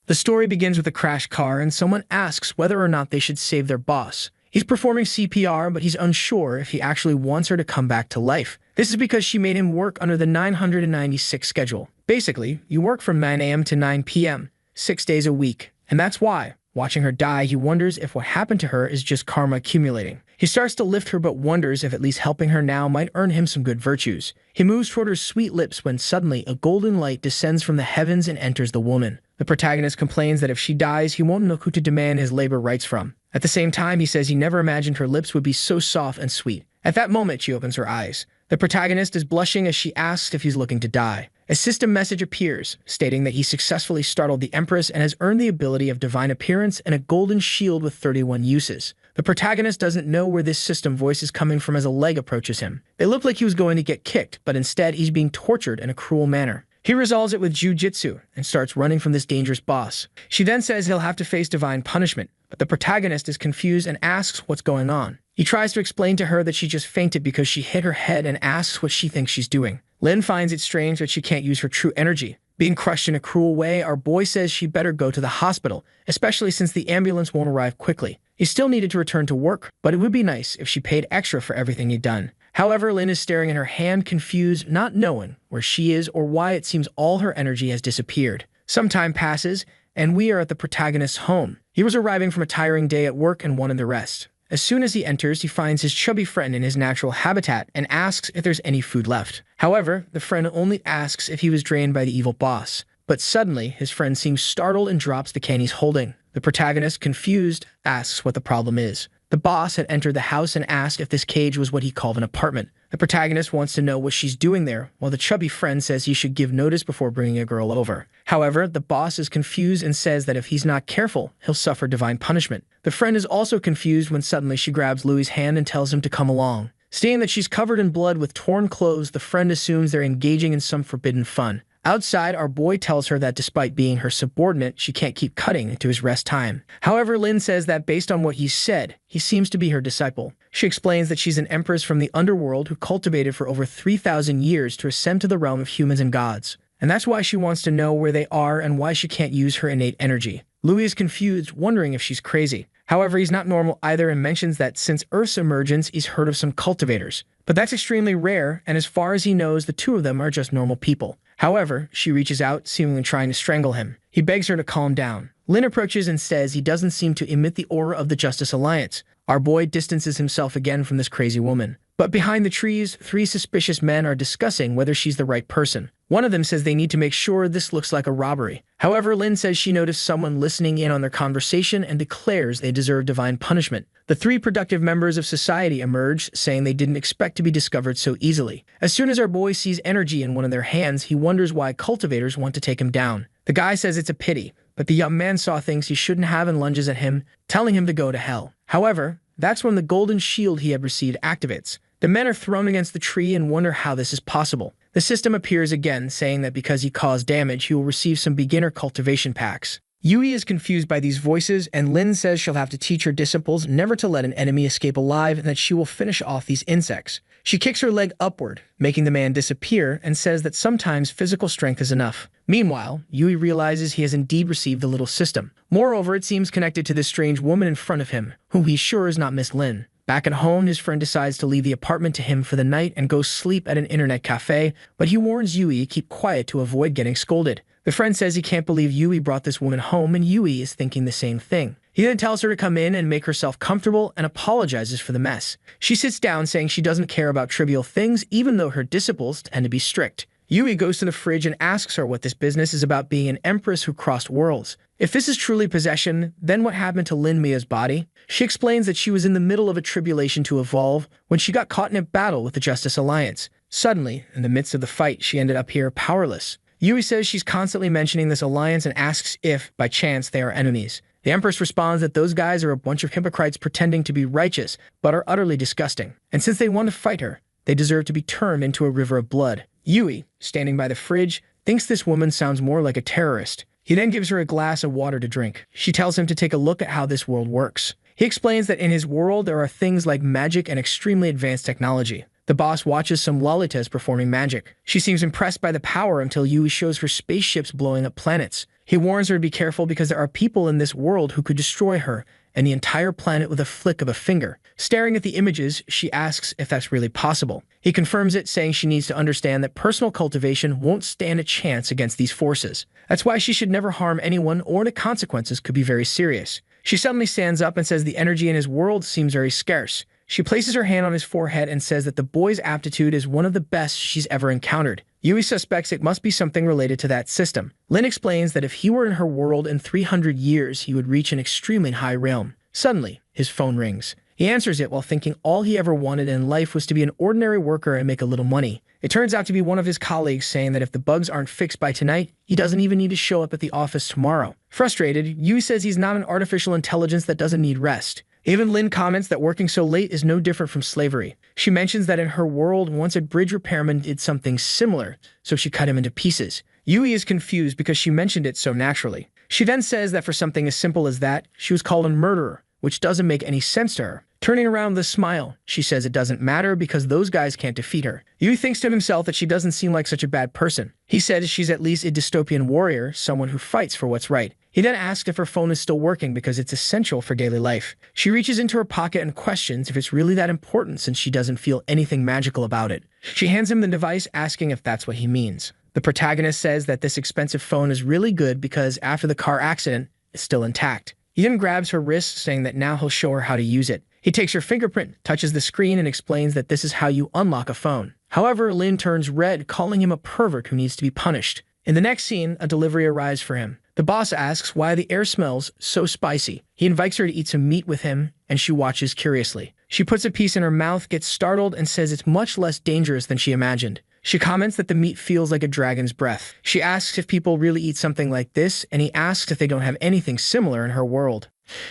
The story begins with a crash car and someone asks whether or not they should save their boss. He's performing CPR, but he's unsure if he actually wants her to come back to life. This is because she made him work under the 996 schedule. Basically, you work from 9 a.m. to 9 p.m., 6 days a week. And that's why, watching her die, he wonders if what happened to her is just karma accumulating. He starts to lift her but wonders if at least helping her now might earn him some good virtues. He moves toward her sweet lips when suddenly a golden light descends from the heavens and enters the woman. The protagonist complains that if she dies, he won't know who to demand his labor rights from. At the same time, he says he never imagined her lips would be so soft and sweet. At that moment, she opens her eyes. The protagonist is blushing as she asks if he's looking to die. A system message appears, stating that he successfully startled the Empress and has earned the ability of divine appearance and a golden shield with 31 uses. The protagonist doesn't know where this system voice is coming from as a leg approaches him. It looked like he was going to get kicked, but instead he's being tortured in a cruel manner. He resolves it with jujitsu and starts running from this dangerous boss. She then says he'll have to face divine punishment, but the protagonist is confused and asks what's going on. He tries to explain to her that she just fainted because she hit her head and asks what she thinks she's doing. Lin finds it strange that she can't use her true energy. Being crushed in a cruel way, our boy says she better go to the hospital, especially since the ambulance won't arrive quickly. He still needed to return to work, but it would be nice if she paid extra for everything he'd done. However, Lin is staring at her hand, confused, not knowing where she is or why it seems all her energy has disappeared. Some time passes, and we are at the protagonist's home. He was arriving from a tiring day at work and wanted the rest. As soon as he enters, he finds his chubby friend in his natural habitat and asks if there's any food left. However, the friend only asks if he was drained by the evil boss. But suddenly, his friend seems startled and drops the can he's holding. The protagonist, confused, asks what the problem is. The boss had entered the house and asked if this cage was what he called an apartment. The protagonist wants to know what she's doing there, while the chubby friend says he should give notice before bringing a girl over. However, the boss is confused and says that if he's not careful, he'll suffer divine punishment. The friend is also confused when suddenly she grabs Louis's hand and tells him to come along. Seeing that she's covered in blood with torn clothes, the friend assumes they're engaging in some forbidden fun. Outside, our boy tells her that despite being her subordinate, she can't keep cutting into his rest time. However, Lin says that based on what he said, he seems to be her disciple. She explains that she's an empress from the underworld who cultivated for over 3,000 years to ascend to the realm of humans and gods. And that's why she wants to know where they are and why she can't use her innate energy. Louis is confused, wondering if she's crazy. However, he's not normal either and mentions that since Earth's emergence, he's heard of some cultivators. But that's extremely rare, and as far as he knows, the two of them are just normal people. However, she reaches out, seemingly trying to strangle him. He begs her to calm down. Lin approaches and says he doesn't seem to emit the aura of the Justice Alliance. Our boy distances himself again from this crazy woman. But behind the trees, 3 suspicious men are discussing whether she's the right person. One of them says they need to make sure this looks like a robbery. However, Lin says she noticed someone listening in on their conversation and declares they deserve divine punishment. The 3 productive members of society emerge, saying they didn't expect to be discovered so easily. As soon as our boy sees energy in one of their hands, he wonders why cultivators want to take him down. The guy says it's a pity, but the young man saw things he shouldn't have and lunges at him, telling him to go to hell. However, that's when the golden shield he had received activates. The men are thrown against the tree and wonder how this is possible. The system appears again, saying that because he caused damage, he will receive some beginner cultivation packs. Yui is confused by these voices, and Lin says she'll have to teach her disciples never to let an enemy escape alive and that she will finish off these insects. She kicks her leg upward, making the man disappear, and says that sometimes physical strength is enough. Meanwhile, Yui realizes he has indeed received the little system. Moreover, it seems connected to this strange woman in front of him, who he's sure is not Miss Lin. Back at home, his friend decides to leave the apartment to him for the night and go sleep at an internet cafe, but he warns Yui to keep quiet to avoid getting scolded. The friend says he can't believe Yui brought this woman home, and Yui is thinking the same thing. He then tells her to come in and make herself comfortable and apologizes for the mess. She sits down, saying she doesn't care about trivial things, even though her disciples tend to be strict. Yui goes to the fridge and asks her what this business is about being an empress who crossed worlds. If this is truly possession, then what happened to Lin Mia's body? She explains that she was in the middle of a tribulation to evolve when she got caught in a battle with the Justice Alliance. Suddenly, in the midst of the fight, she ended up here powerless. Yui says she's constantly mentioning this alliance and asks if, by chance, they are enemies. The Empress responds that those guys are a bunch of hypocrites pretending to be righteous, but are utterly disgusting. And since they want to fight her, they deserve to be turned into a river of blood. Yui, standing by the fridge, thinks this woman sounds more like a terrorist. He then gives her a glass of water to drink. She tells him to take a look at how this world works. He explains that in his world there are things like magic and extremely advanced technology. The boss watches some Lolitas performing magic. She seems impressed by the power until Yui shows her spaceships blowing up planets. He warns her to be careful because there are people in this world who could destroy her and the entire planet with a flick of a finger. Staring at the images, she asks if that's really possible. He confirms it, saying she needs to understand that personal cultivation won't stand a chance against these forces. That's why she should never harm anyone, or the consequences could be very serious. She suddenly stands up and says the energy in his world seems very scarce. She places her hand on his forehead and says that the boy's aptitude is one of the best she's ever encountered. Yui suspects it must be something related to that system. Lin explains that if he were in her world in 300 years, he would reach an extremely high realm. Suddenly, his phone rings. He answers it while thinking all he ever wanted in life was to be an ordinary worker and make a little money. It turns out to be one of his colleagues saying that if the bugs aren't fixed by tonight, he doesn't even need to show up at the office tomorrow. Frustrated, Yui says he's not an artificial intelligence that doesn't need rest. Even Lin comments that working so late is no different from slavery. She mentions that in her world, once a bridge repairman did something similar, so she cut him into pieces. Yui is confused because she mentioned it so naturally. She then says that for something as simple as that, she was called a murderer, which doesn't make any sense to her. Turning around with a smile, she says it doesn't matter because those guys can't defeat her. Yui thinks to himself that she doesn't seem like such a bad person. He says she's at least a dystopian warrior, someone who fights for what's right. He then asks if her phone is still working because it's essential for daily life. She reaches into her pocket and questions if it's really that important since she doesn't feel anything magical about it. She hands him the device, asking if that's what he means. The protagonist says that this expensive phone is really good because after the car accident, it's still intact. He then grabs her wrist, saying that now he'll show her how to use it. He takes her fingerprint, touches the screen, and explains that this is how you unlock a phone. However, Lin turns red, calling him a pervert who needs to be punished. In the next scene, a delivery arrives for him. The boss asks why the air smells so spicy. He invites her to eat some meat with him, and she watches curiously. She puts a piece in her mouth, gets startled, and says it's much less dangerous than she imagined. She comments that the meat feels like a dragon's breath. She asks if people really eat something like this, and he asks if they don't have anything similar in her world.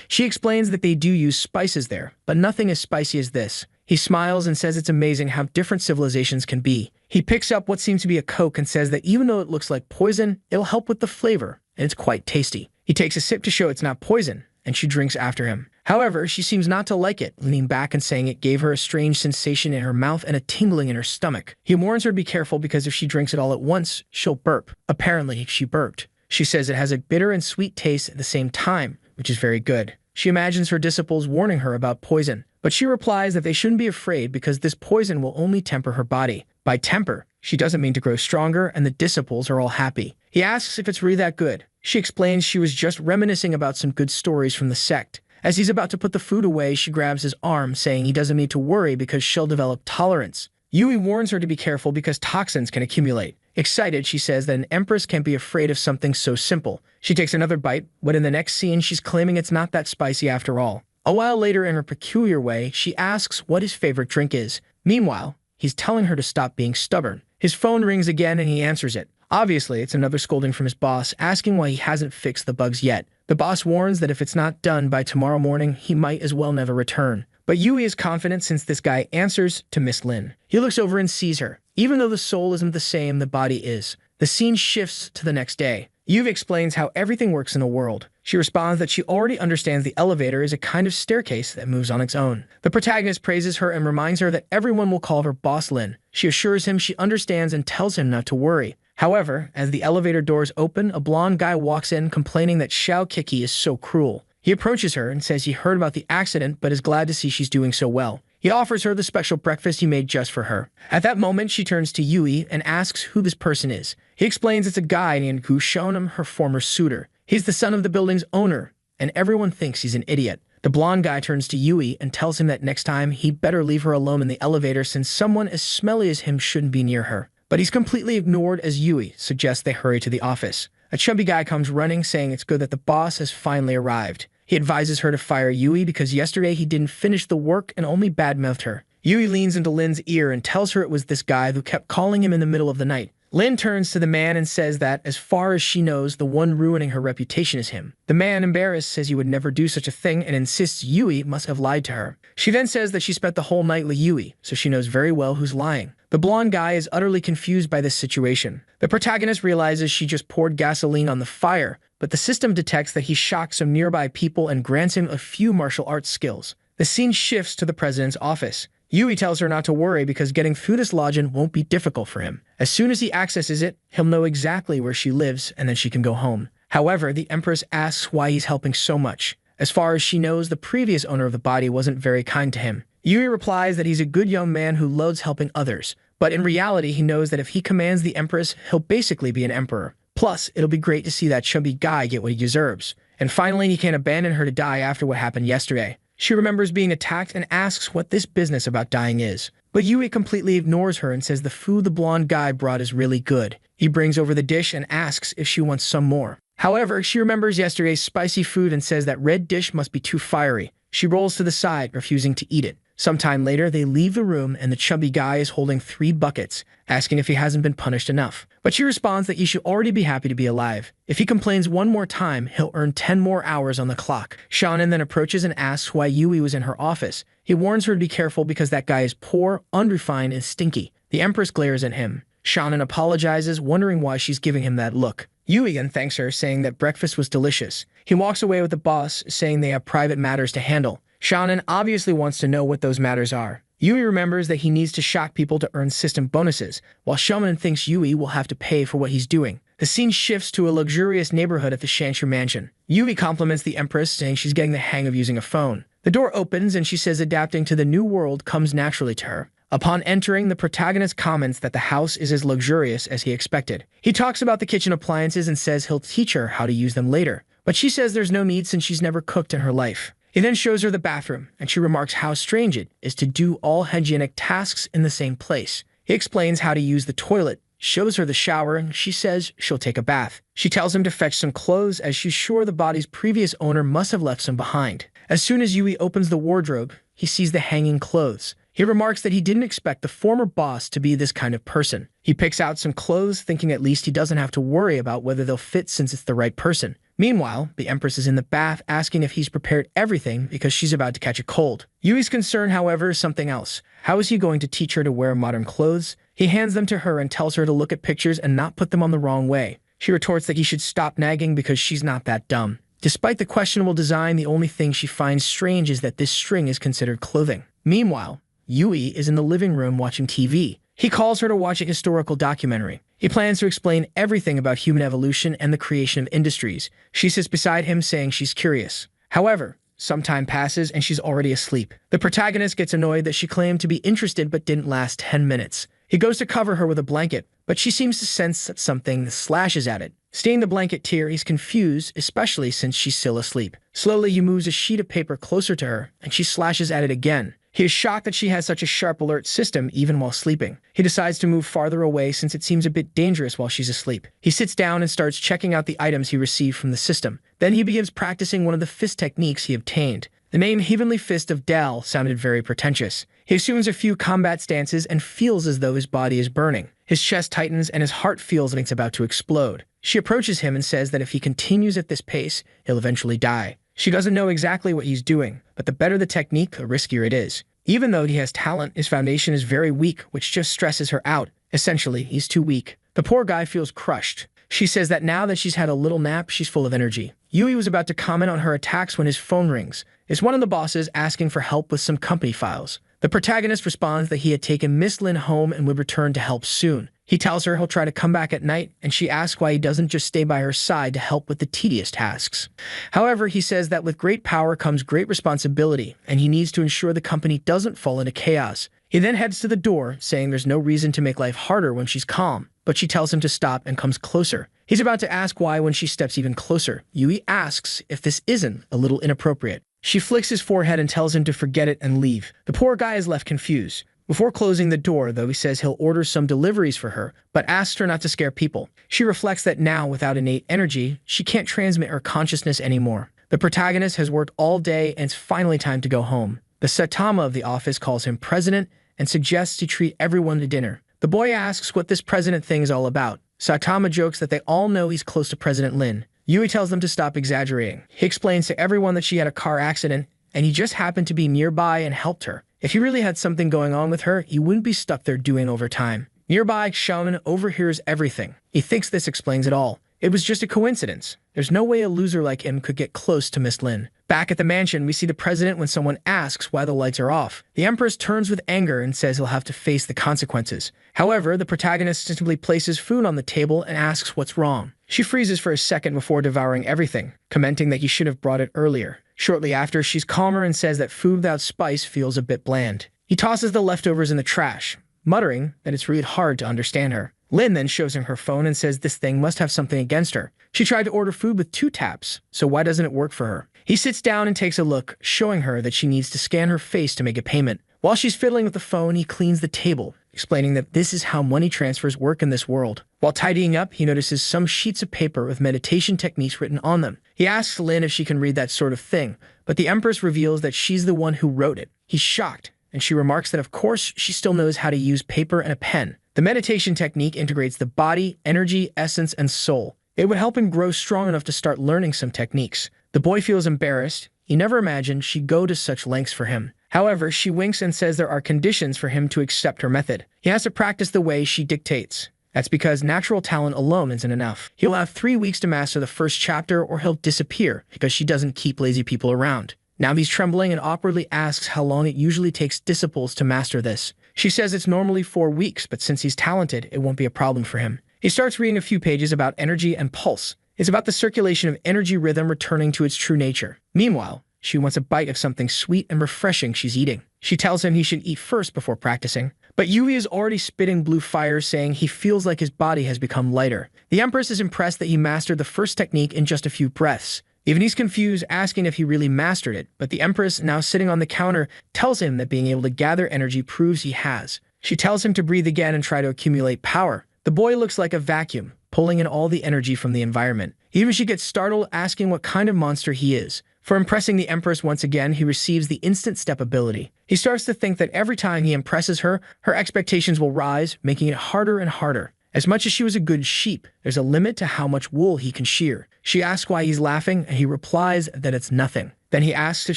She explains that they do use spices there, but nothing as spicy as this. He smiles and says it's amazing how different civilizations can be. He picks up what seems to be a Coke and says that even though it looks like poison, it'll help with the flavor, and it's quite tasty. He takes a sip to show it's not poison, and she drinks after him. However, she seems not to like it, leaning back and saying it gave her a strange sensation in her mouth and a tingling in her stomach. He warns her to be careful because if she drinks it all at once, she'll burp. Apparently, she burped. She says it has a bitter and sweet taste at the same time, which is very good. She imagines her disciples warning her about poison, but she replies that they shouldn't be afraid because this poison will only temper her body. By temper, she doesn't mean to grow stronger, and the disciples are all happy. He asks if it's really that good. She explains she was just reminiscing about some good stories from the sect. As he's about to put the food away, she grabs his arm, saying he doesn't need to worry because she'll develop tolerance. Yui warns her to be careful because toxins can accumulate. Excited, she says that an empress can't be afraid of something so simple. She takes another bite, but in the next scene, she's claiming it's not that spicy after all. A while later, in her peculiar way, she asks what his favorite drink is. Meanwhile, he's telling her to stop being stubborn. His phone rings again and he answers it. Obviously, it's another scolding from his boss, asking why he hasn't fixed the bugs yet. The boss warns that if it's not done by tomorrow morning, he might as well never return. But Yui is confident since this guy answers to Miss Lin. He looks over and sees her. Even though the soul isn't the same, the body is. The scene shifts to the next day. Yui explains how everything works in the world. She responds that she already understands the elevator is a kind of staircase that moves on its own. The protagonist praises her and reminds her that everyone will call her Boss Lin. She assures him she understands and tells him not to worry. However, as the elevator doors open, a blonde guy walks in complaining that Xiao Kiki is so cruel. He approaches her and says he heard about the accident but is glad to see she's doing so well. He offers her the special breakfast he made just for her. At that moment, she turns to Yui and asks who this person is. He explains it's a guy named Gu Shonam, her former suitor. He's the son of the building's owner, and everyone thinks he's an idiot. The blonde guy turns to Yui and tells him that next time he'd better leave her alone in the elevator since someone as smelly as him shouldn't be near her. But he's completely ignored as Yui suggests they hurry to the office. A chubby guy comes running, saying it's good that the boss has finally arrived. He advises her to fire Yui because yesterday he didn't finish the work and only badmouthed her. Yui leans into Lin's ear and tells her it was this guy who kept calling him in the middle of the night. Lin turns to the man and says that, as far as she knows, the one ruining her reputation is him. The man, embarrassed, says he would never do such a thing and insists Yui must have lied to her. She then says that she spent the whole night with Yui, so she knows very well who's lying. The blonde guy is utterly confused by this situation. The protagonist realizes she just poured gasoline on the fire, but the system detects that he shocked some nearby people and grants him a few martial arts skills. The scene shifts to the president's office. Yui tells her not to worry because getting through this login won't be difficult for him. As soon as he accesses it, he'll know exactly where she lives and then she can go home. However, the Empress asks why he's helping so much. As far as she knows, the previous owner of the body wasn't very kind to him. Yui replies that he's a good young man who loves helping others, but in reality he knows that if he commands the Empress, he'll basically be an emperor. Plus, it'll be great to see that chubby guy get what he deserves. And finally, he can't abandon her to die after what happened yesterday. She remembers being attacked and asks what this business about dying is. But Yui completely ignores her and says the food the blonde guy brought is really good. He brings over the dish and asks if she wants some more. However, she remembers yesterday's spicy food and says that red dish must be too fiery. She rolls to the side, refusing to eat it. Sometime later, they leave the room and the chubby guy is holding 3 buckets, asking if he hasn't been punished enough. But she responds that he should already be happy to be alive. If he complains one more time, he'll earn 10 more hours on the clock. Shannon then approaches and asks why Yui was in her office. He warns her to be careful because that guy is poor, unrefined, and stinky. The Empress glares at him. Shannon apologizes, wondering why she's giving him that look. Yui then thanks her, saying that breakfast was delicious. He walks away with the boss, saying they have private matters to handle. Shannon obviously wants to know what those matters are. Yui remembers that he needs to shock people to earn system bonuses, while Shannon thinks Yui will have to pay for what he's doing. The scene shifts to a luxurious neighborhood at the Shanshu mansion. Yui compliments the Empress, saying she's getting the hang of using a phone. The door opens and she says adapting to the new world comes naturally to her. Upon entering, the protagonist comments that the house is as luxurious as he expected. He talks about the kitchen appliances and says he'll teach her how to use them later, but she says there's no need since she's never cooked in her life. He then shows her the bathroom, and she remarks how strange it is to do all hygienic tasks in the same place. He explains how to use the toilet, shows her the shower, and she says she'll take a bath. She tells him to fetch some clothes as she's sure the body's previous owner must have left some behind. As soon as Yui opens the wardrobe, he sees the hanging clothes. He remarks that he didn't expect the former boss to be this kind of person. He picks out some clothes, thinking at least he doesn't have to worry about whether they'll fit since it's the right person. Meanwhile, the Empress is in the bath asking if he's prepared everything because she's about to catch a cold. Yui's concern, however, is something else. How is he going to teach her to wear modern clothes? He hands them to her and tells her to look at pictures and not put them on the wrong way. She retorts that he should stop nagging because she's not that dumb. Despite the questionable design, the only thing she finds strange is that this string is considered clothing. Meanwhile, Yui is in the living room watching TV. He calls her to watch a historical documentary. He plans to explain everything about human evolution and the creation of industries. She sits beside him, saying she's curious. However, some time passes and she's already asleep. The protagonist gets annoyed that she claimed to be interested but didn't last 10 minutes. He goes to cover her with a blanket, but she seems to sense that something slashes at it. Seeing the blanket tear, he's confused, especially since she's still asleep. Slowly, he moves a sheet of paper closer to her, and she slashes at it again. He is shocked that she has such a sharp alert system even while sleeping. He decides to move farther away since it seems a bit dangerous while she's asleep. He sits down and starts checking out the items he received from the system. Then he begins practicing one of the fist techniques he obtained. The name Heavenly Fist of Dal sounded very pretentious. He assumes a few combat stances and feels as though his body is burning. His chest tightens and his heart feels like it's about to explode. She approaches him and says that if he continues at this pace, he'll eventually die. She doesn't know exactly what he's doing, but the better the technique, the riskier it is. Even though he has talent, his foundation is very weak, which just stresses her out. Essentially, he's too weak. The poor guy feels crushed. She says that now that she's had a little nap, she's full of energy. Yui was about to comment on her attacks when his phone rings. It's one of the bosses asking for help with some company files. The protagonist responds that he had taken Miss Lin home and would return to help soon. He tells her he'll try to come back at night, and she asks why he doesn't just stay by her side to help with the tedious tasks. However, he says that with great power comes great responsibility, and he needs to ensure the company doesn't fall into chaos. He then heads to the door, saying there's no reason to make life harder when she's calm, but she tells him to stop and comes closer. He's about to ask why when she steps even closer. Yui asks if this isn't a little inappropriate. She flicks his forehead and tells him to forget it and leave. The poor guy is left confused. Before closing the door, though, he says he'll order some deliveries for her, but asks her not to scare people. She reflects that now, without innate energy, she can't transmit her consciousness anymore. The protagonist has worked all day and it's finally time to go home. The Saitama of the office calls him president and suggests to treat everyone to dinner. The boy asks what this president thing is all about. Saitama jokes that they all know he's close to President Lin. Yui tells them to stop exaggerating. He explains to everyone that she had a car accident and he just happened to be nearby and helped her. If he really had something going on with her, he wouldn't be stuck there doing overtime. Nearby, Xiaonan overhears everything. He thinks this explains it all. It was just a coincidence. There's no way a loser like him could get close to Miss Lin. Back at the mansion, we see the president when someone asks why the lights are off. The Empress turns with anger and says he'll have to face the consequences. However, the protagonist simply places food on the table and asks what's wrong. She freezes for a second before devouring everything, commenting that he should have brought it earlier. Shortly after, she's calmer and says that food without spice feels a bit bland. He tosses the leftovers in the trash, muttering that it's really hard to understand her. Lynn then shows him her phone and says this thing must have something against her. She tried to order food with 2 taps, so why doesn't it work for her? He sits down and takes a look, showing her that she needs to scan her face to make a payment. While she's fiddling with the phone, he cleans the table, explaining that this is how money transfers work in this world. While tidying up, he notices some sheets of paper with meditation techniques written on them. He asks Lynn if she can read that sort of thing, but the Empress reveals that she's the one who wrote it. He's shocked, and she remarks that of course she still knows how to use paper and a pen. The meditation technique integrates the body, energy, essence, and soul. It would help him grow strong enough to start learning some techniques. The boy feels embarrassed. He never imagined she'd go to such lengths for him. However, she winks and says there are conditions for him to accept her method. He has to practice the way she dictates. That's because natural talent alone isn't enough. He'll have 3 weeks to master the first chapter or he'll disappear because she doesn't keep lazy people around. Now he's trembling and awkwardly asks how long it usually takes disciples to master this. She says it's normally 4 weeks, but since he's talented, it won't be a problem for him. He starts reading a few pages about energy and pulse. It's about the circulation of energy rhythm returning to its true nature. Meanwhile, she wants a bite of something sweet and refreshing she's eating. She tells him he should eat first before practicing. But Yui is already spitting blue fire, saying he feels like his body has become lighter. The Empress is impressed that he mastered the first technique in just a few breaths. Even he's confused, asking if he really mastered it, but the Empress, now sitting on the counter, tells him that being able to gather energy proves he has. She tells him to breathe again and try to accumulate power. The boy looks like a vacuum, pulling in all the energy from the environment. Even she gets startled, asking what kind of monster he is. For impressing the Empress once again, he receives the instant step ability. He starts to think that every time he impresses her, her expectations will rise, making it harder and harder. As much as she was a good sheep, there's a limit to how much wool he can shear. She asks why he's laughing, and he replies that it's nothing. Then he asks if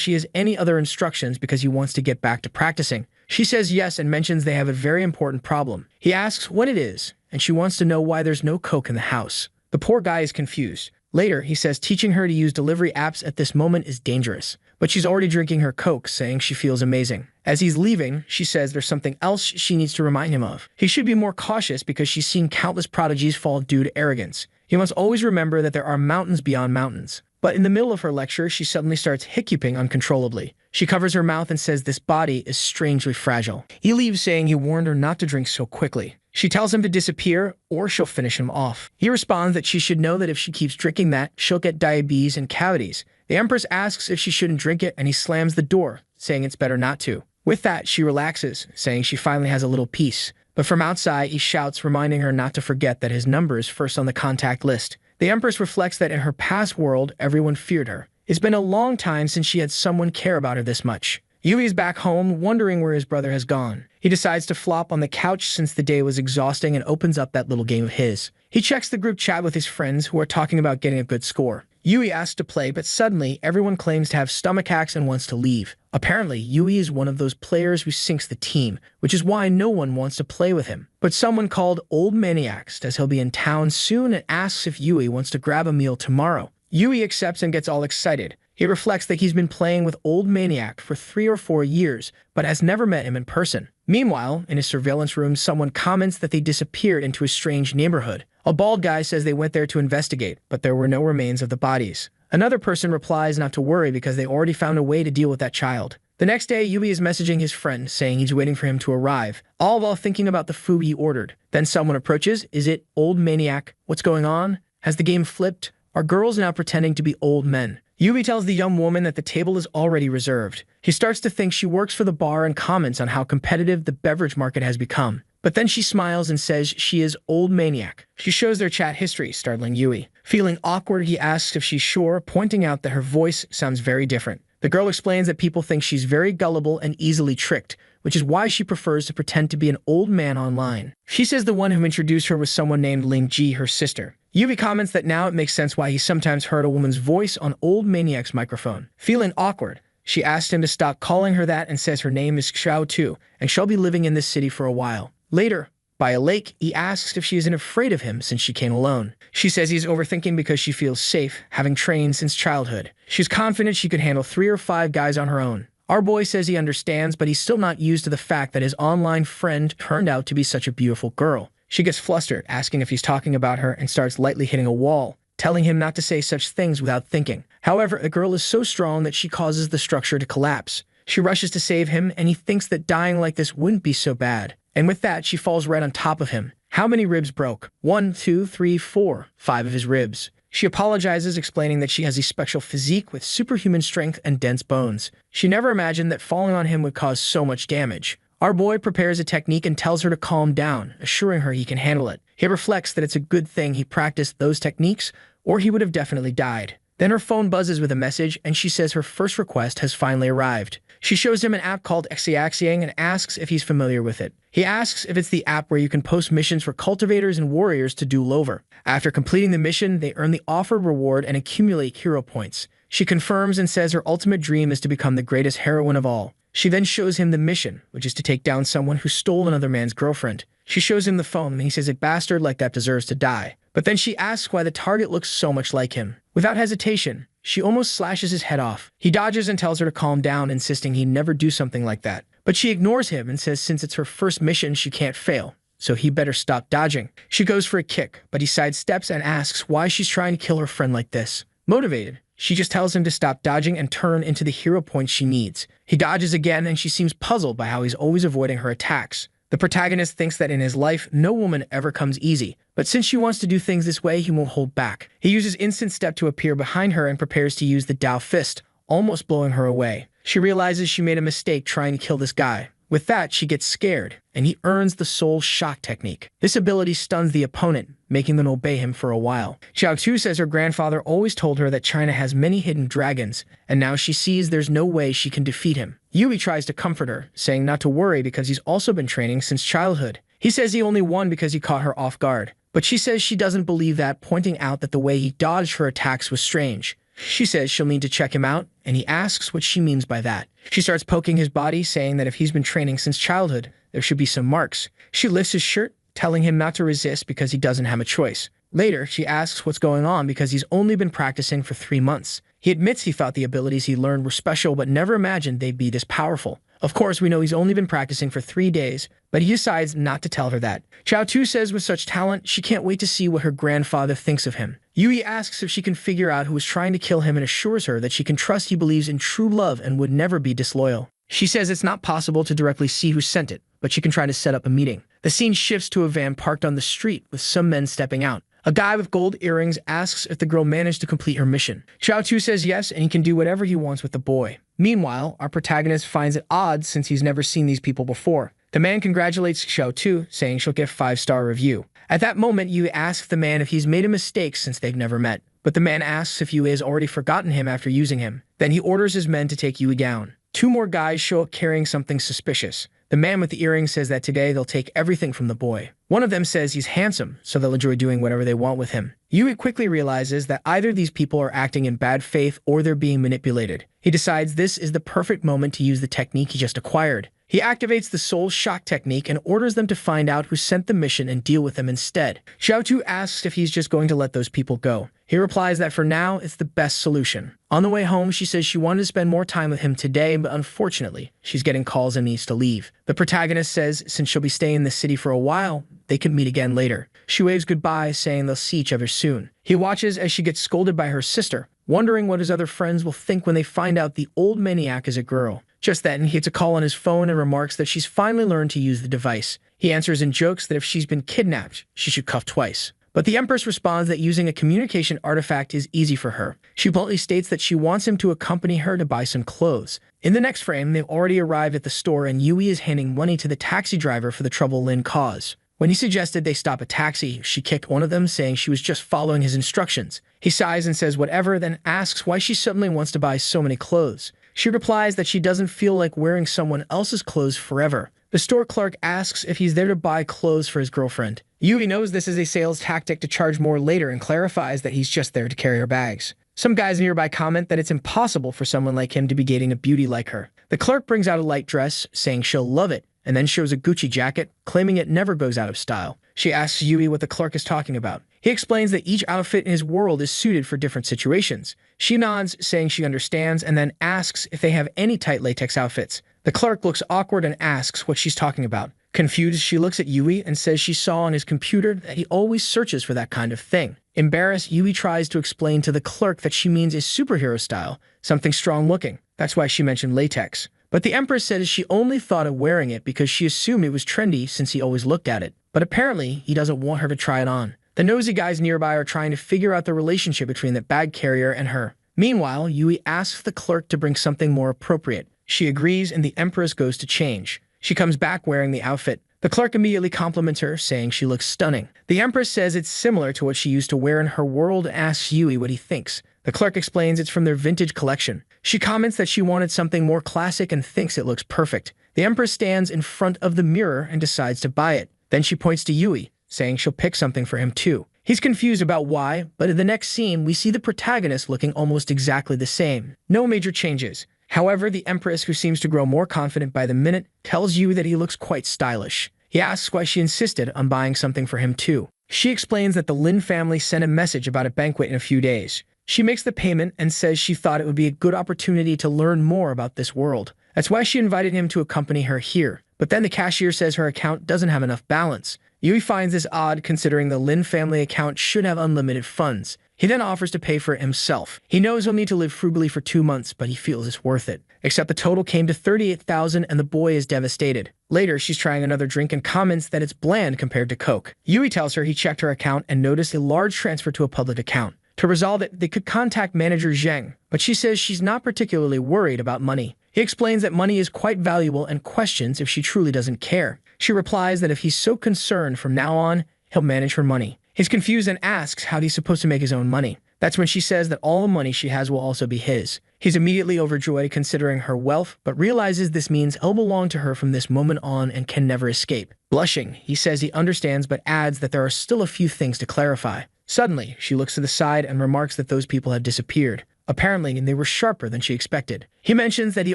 she has any other instructions because he wants to get back to practicing. She says yes and mentions they have a very important problem. He asks what it is, and she wants to know why there's no Coke in the house. The poor guy is confused. Later, he says teaching her to use delivery apps at this moment is dangerous, but she's already drinking her Coke, saying she feels amazing. As he's leaving, she says there's something else she needs to remind him of. He should be more cautious because she's seen countless prodigies fall due to arrogance. He must always remember that there are mountains beyond mountains. But in the middle of her lecture, she suddenly starts hiccuping uncontrollably. She covers her mouth and says this body is strangely fragile. He leaves, saying he warned her not to drink so quickly. She tells him to disappear or she'll finish him off. He responds that she should know that if she keeps drinking that, she'll get diabetes and cavities. The Empress asks if she shouldn't drink it and he slams the door, saying it's better not to. With that, she relaxes, saying she finally has a little peace. But from outside, he shouts, reminding her not to forget that his number is first on the contact list. The Empress reflects that in her past world, everyone feared her. It's been a long time since she had someone care about her this much. Yui is back home, wondering where his brother has gone. He decides to flop on the couch since the day was exhausting and opens up that little game of his. He checks the group chat with his friends who are talking about getting a good score. Yui asks to play, but suddenly everyone claims to have stomachaches and wants to leave. Apparently, Yui is one of those players who sinks the team, which is why no one wants to play with him. But someone called Old Maniac says he'll be in town soon and asks if Yui wants to grab a meal tomorrow. Yui accepts and gets all excited. He reflects that he's been playing with Old Maniac for 3 or 4 years, but has never met him in person. Meanwhile, in his surveillance room, someone comments that they disappeared into a strange neighborhood. A bald guy says they went there to investigate, but there were no remains of the bodies. Another person replies not to worry because they already found a way to deal with that child. The next day, Yui is messaging his friend, saying he's waiting for him to arrive, all while thinking about the food he ordered. Then someone approaches. Is it Old Maniac? What's going on? Has the game flipped? Are girls now pretending to be old men? Yui tells the young woman that the table is already reserved. He starts to think she works for the bar and comments on how competitive the beverage market has become. But then she smiles and says she is Old Maniac. She shows their chat history, startling Yui. Feeling awkward, he asks if she's sure, pointing out that her voice sounds very different. The girl explains that people think she's very gullible and easily tricked, which is why she prefers to pretend to be an old man online. She says the one who introduced her was someone named Ling Ji, her sister. Yui comments that now it makes sense why he sometimes heard a woman's voice on Old Maniac's microphone. Feeling awkward, she asks him to stop calling her that and says her name is Xiao Tu, and she'll be living in this city for a while. Later, by a lake, he asks if she isn't afraid of him since she came alone. She says he's overthinking because she feels safe, having trained since childhood. She's confident she could handle 3 or 5 guys on her own. Our boy says he understands, but he's still not used to the fact that his online friend turned out to be such a beautiful girl. She gets flustered, asking if he's talking about her, and starts lightly hitting a wall, telling him not to say such things without thinking. However, the girl is so strong that she causes the structure to collapse. She rushes to save him, and he thinks that dying like this wouldn't be so bad. And with that, she falls right on top of him. How many ribs broke? 1, 2, 3, 4, 5 of his ribs. She apologizes, explaining that she has a special physique with superhuman strength and dense bones. She never imagined that falling on him would cause so much damage. Our boy prepares a technique and tells her to calm down, assuring her he can handle it. He reflects that it's a good thing he practiced those techniques, or he would have definitely died. Then her phone buzzes with a message, and she says her first request has finally arrived. She shows him an app called Xiaxiang and asks if he's familiar with it. He asks if it's the app where you can post missions for cultivators and warriors to duel over. After completing the mission, they earn the offered reward and accumulate hero points. She confirms and says her ultimate dream is to become the greatest heroine of all. She then shows him the mission, which is to take down someone who stole another man's girlfriend. She shows him the phone, and he says a bastard like that deserves to die. But then she asks why the target looks so much like him. Without hesitation, she almost slashes his head off. He dodges and tells her to calm down, insisting he'd never do something like that. But she ignores him and says since it's her first mission, she can't fail, so he better stop dodging. She goes for a kick, but he sidesteps and asks why she's trying to kill her friend like this. Motivated, she just tells him to stop dodging and turn into the hero points she needs. He dodges again, and she seems puzzled by how he's always avoiding her attacks. The protagonist thinks that in his life, no woman ever comes easy, but since she wants to do things this way, he won't hold back. He uses instant step to appear behind her and prepares to use the Dao fist, almost blowing her away. She realizes she made a mistake trying to kill this guy. With that, she gets scared, and he earns the soul shock technique. This ability stuns the opponent, making them obey him for a while. Xiao Tu says her grandfather always told her that China has many hidden dragons, and now she sees there's no way she can defeat him. Yui tries to comfort her, saying not to worry because he's also been training since childhood. He says he only won because he caught her off guard, but she says she doesn't believe that, pointing out that the way he dodged her attacks was strange. She says she'll need to check him out, and he asks what she means by that. She starts poking his body, saying that if he's been training since childhood, there should be some marks. She lifts his shirt, telling him not to resist because he doesn't have a choice. Later, she asks what's going on because he's only been practicing for 3 months. He admits he thought the abilities he learned were special but never imagined they'd be this powerful. Of course, we know he's only been practicing for 3 days, but he decides not to tell her that. Xiao Tu says with such talent, she can't wait to see what her grandfather thinks of him. Yui asks if she can figure out who was trying to kill him and assures her that she can trust he believes in true love and would never be disloyal. She says it's not possible to directly see who sent it, but she can try to set up a meeting. The scene shifts to a van parked on the street with some men stepping out. A guy with gold earrings asks if the girl managed to complete her mission. Xiao Tu says yes, and he can do whatever he wants with the boy. Meanwhile, our protagonist finds it odd since he's never seen these people before. The man congratulates Xiao Tu, saying she'll get a 5-star review. At that moment, Yui asks the man if he's made a mistake since they've never met. But the man asks if Yui has already forgotten him after using him. Then he orders his men to take Yui down. 2 more guys show up carrying something suspicious. The man with the earrings says that today they'll take everything from the boy. One of them says he's handsome, so they'll enjoy doing whatever they want with him. Yui quickly realizes that either these people are acting in bad faith or they're being manipulated. He decides this is the perfect moment to use the technique he just acquired. He activates the soul shock technique and orders them to find out who sent the mission and deal with them instead. Xiao Tu asks if he's just going to let those people go. He replies that for now, it's the best solution. On the way home, she says she wanted to spend more time with him today, but unfortunately, she's getting calls and needs to leave. The protagonist says since she'll be staying in the city for a while, they could meet again later. She waves goodbye, saying they'll see each other soon. He watches as she gets scolded by her sister, wondering what his other friends will think when they find out the old maniac is a girl. Just then, he gets a call on his phone and remarks that she's finally learned to use the device. He answers in jokes that if she's been kidnapped, she should cuff twice. But the Empress responds that using a communication artifact is easy for her. She bluntly states that she wants him to accompany her to buy some clothes. In the next frame, they've already arrived at the store and Yui is handing money to the taxi driver for the trouble Lin caused. When he suggested they stop a taxi, she kicked one of them, saying she was just following his instructions. He sighs and says whatever, then asks why she suddenly wants to buy so many clothes. She replies that she doesn't feel like wearing someone else's clothes forever. The store clerk asks if he's there to buy clothes for his girlfriend. Yui knows this is a sales tactic to charge more later and clarifies that he's just there to carry her bags. Some guys nearby comment that it's impossible for someone like him to be dating a beauty like her. The clerk brings out a light dress, saying she'll love it, and then shows a Gucci jacket, claiming it never goes out of style. She asks Yui what the clerk is talking about. He explains that each outfit in his world is suited for different situations. She nods, saying she understands, and then asks if they have any tight latex outfits. The clerk looks awkward and asks what she's talking about. Confused, she looks at Yui and says she saw on his computer that he always searches for that kind of thing. Embarrassed, Yui tries to explain to the clerk that she means a superhero style, something strong-looking. That's why she mentioned latex. But the Empress says she only thought of wearing it because she assumed it was trendy since he always looked at it. But apparently, he doesn't want her to try it on. The nosy guys nearby are trying to figure out the relationship between the bag carrier and her. Meanwhile, Yui asks the clerk to bring something more appropriate. She agrees and the Empress goes to change. She comes back wearing the outfit. The clerk immediately compliments her, saying she looks stunning. The Empress says it's similar to what she used to wear in her world and asks Yui what he thinks. The clerk explains it's from their vintage collection. She comments that she wanted something more classic and thinks it looks perfect. The Empress stands in front of the mirror and decides to buy it. Then she points to Yui, saying she'll pick something for him too. He's confused about why, but in the next scene, we see the protagonist looking almost exactly the same. No major changes. However, the Empress, who seems to grow more confident by the minute, tells Yui that he looks quite stylish. He asks why she insisted on buying something for him too. She explains that the Lin family sent a message about a banquet in a few days. She makes the payment and says she thought it would be a good opportunity to learn more about this world. That's why she invited him to accompany her here. But then the cashier says her account doesn't have enough balance. Yui finds this odd considering the Lin family account should have unlimited funds. He then offers to pay for it himself. He knows he'll need to live frugally for 2 months, but he feels it's worth it. Except the total came to 38,000 and the boy is devastated. Later, she's trying another drink and comments that it's bland compared to Coke. Yui tells her he checked her account and noticed a large transfer to a public account. To resolve it, they could contact manager Zheng, but she says she's not particularly worried about money. He explains that money is quite valuable and questions if she truly doesn't care. She replies that if he's so concerned from now on, he'll manage her money. He's confused and asks how he's supposed to make his own money. That's when she says that all the money she has will also be his. He's immediately overjoyed considering her wealth, but realizes this means he'll belong to her from this moment on and can never escape. Blushing, he says he understands but adds that there are still a few things to clarify. Suddenly, she looks to the side and remarks that those people had disappeared. Apparently, they were sharper than she expected. He mentions that he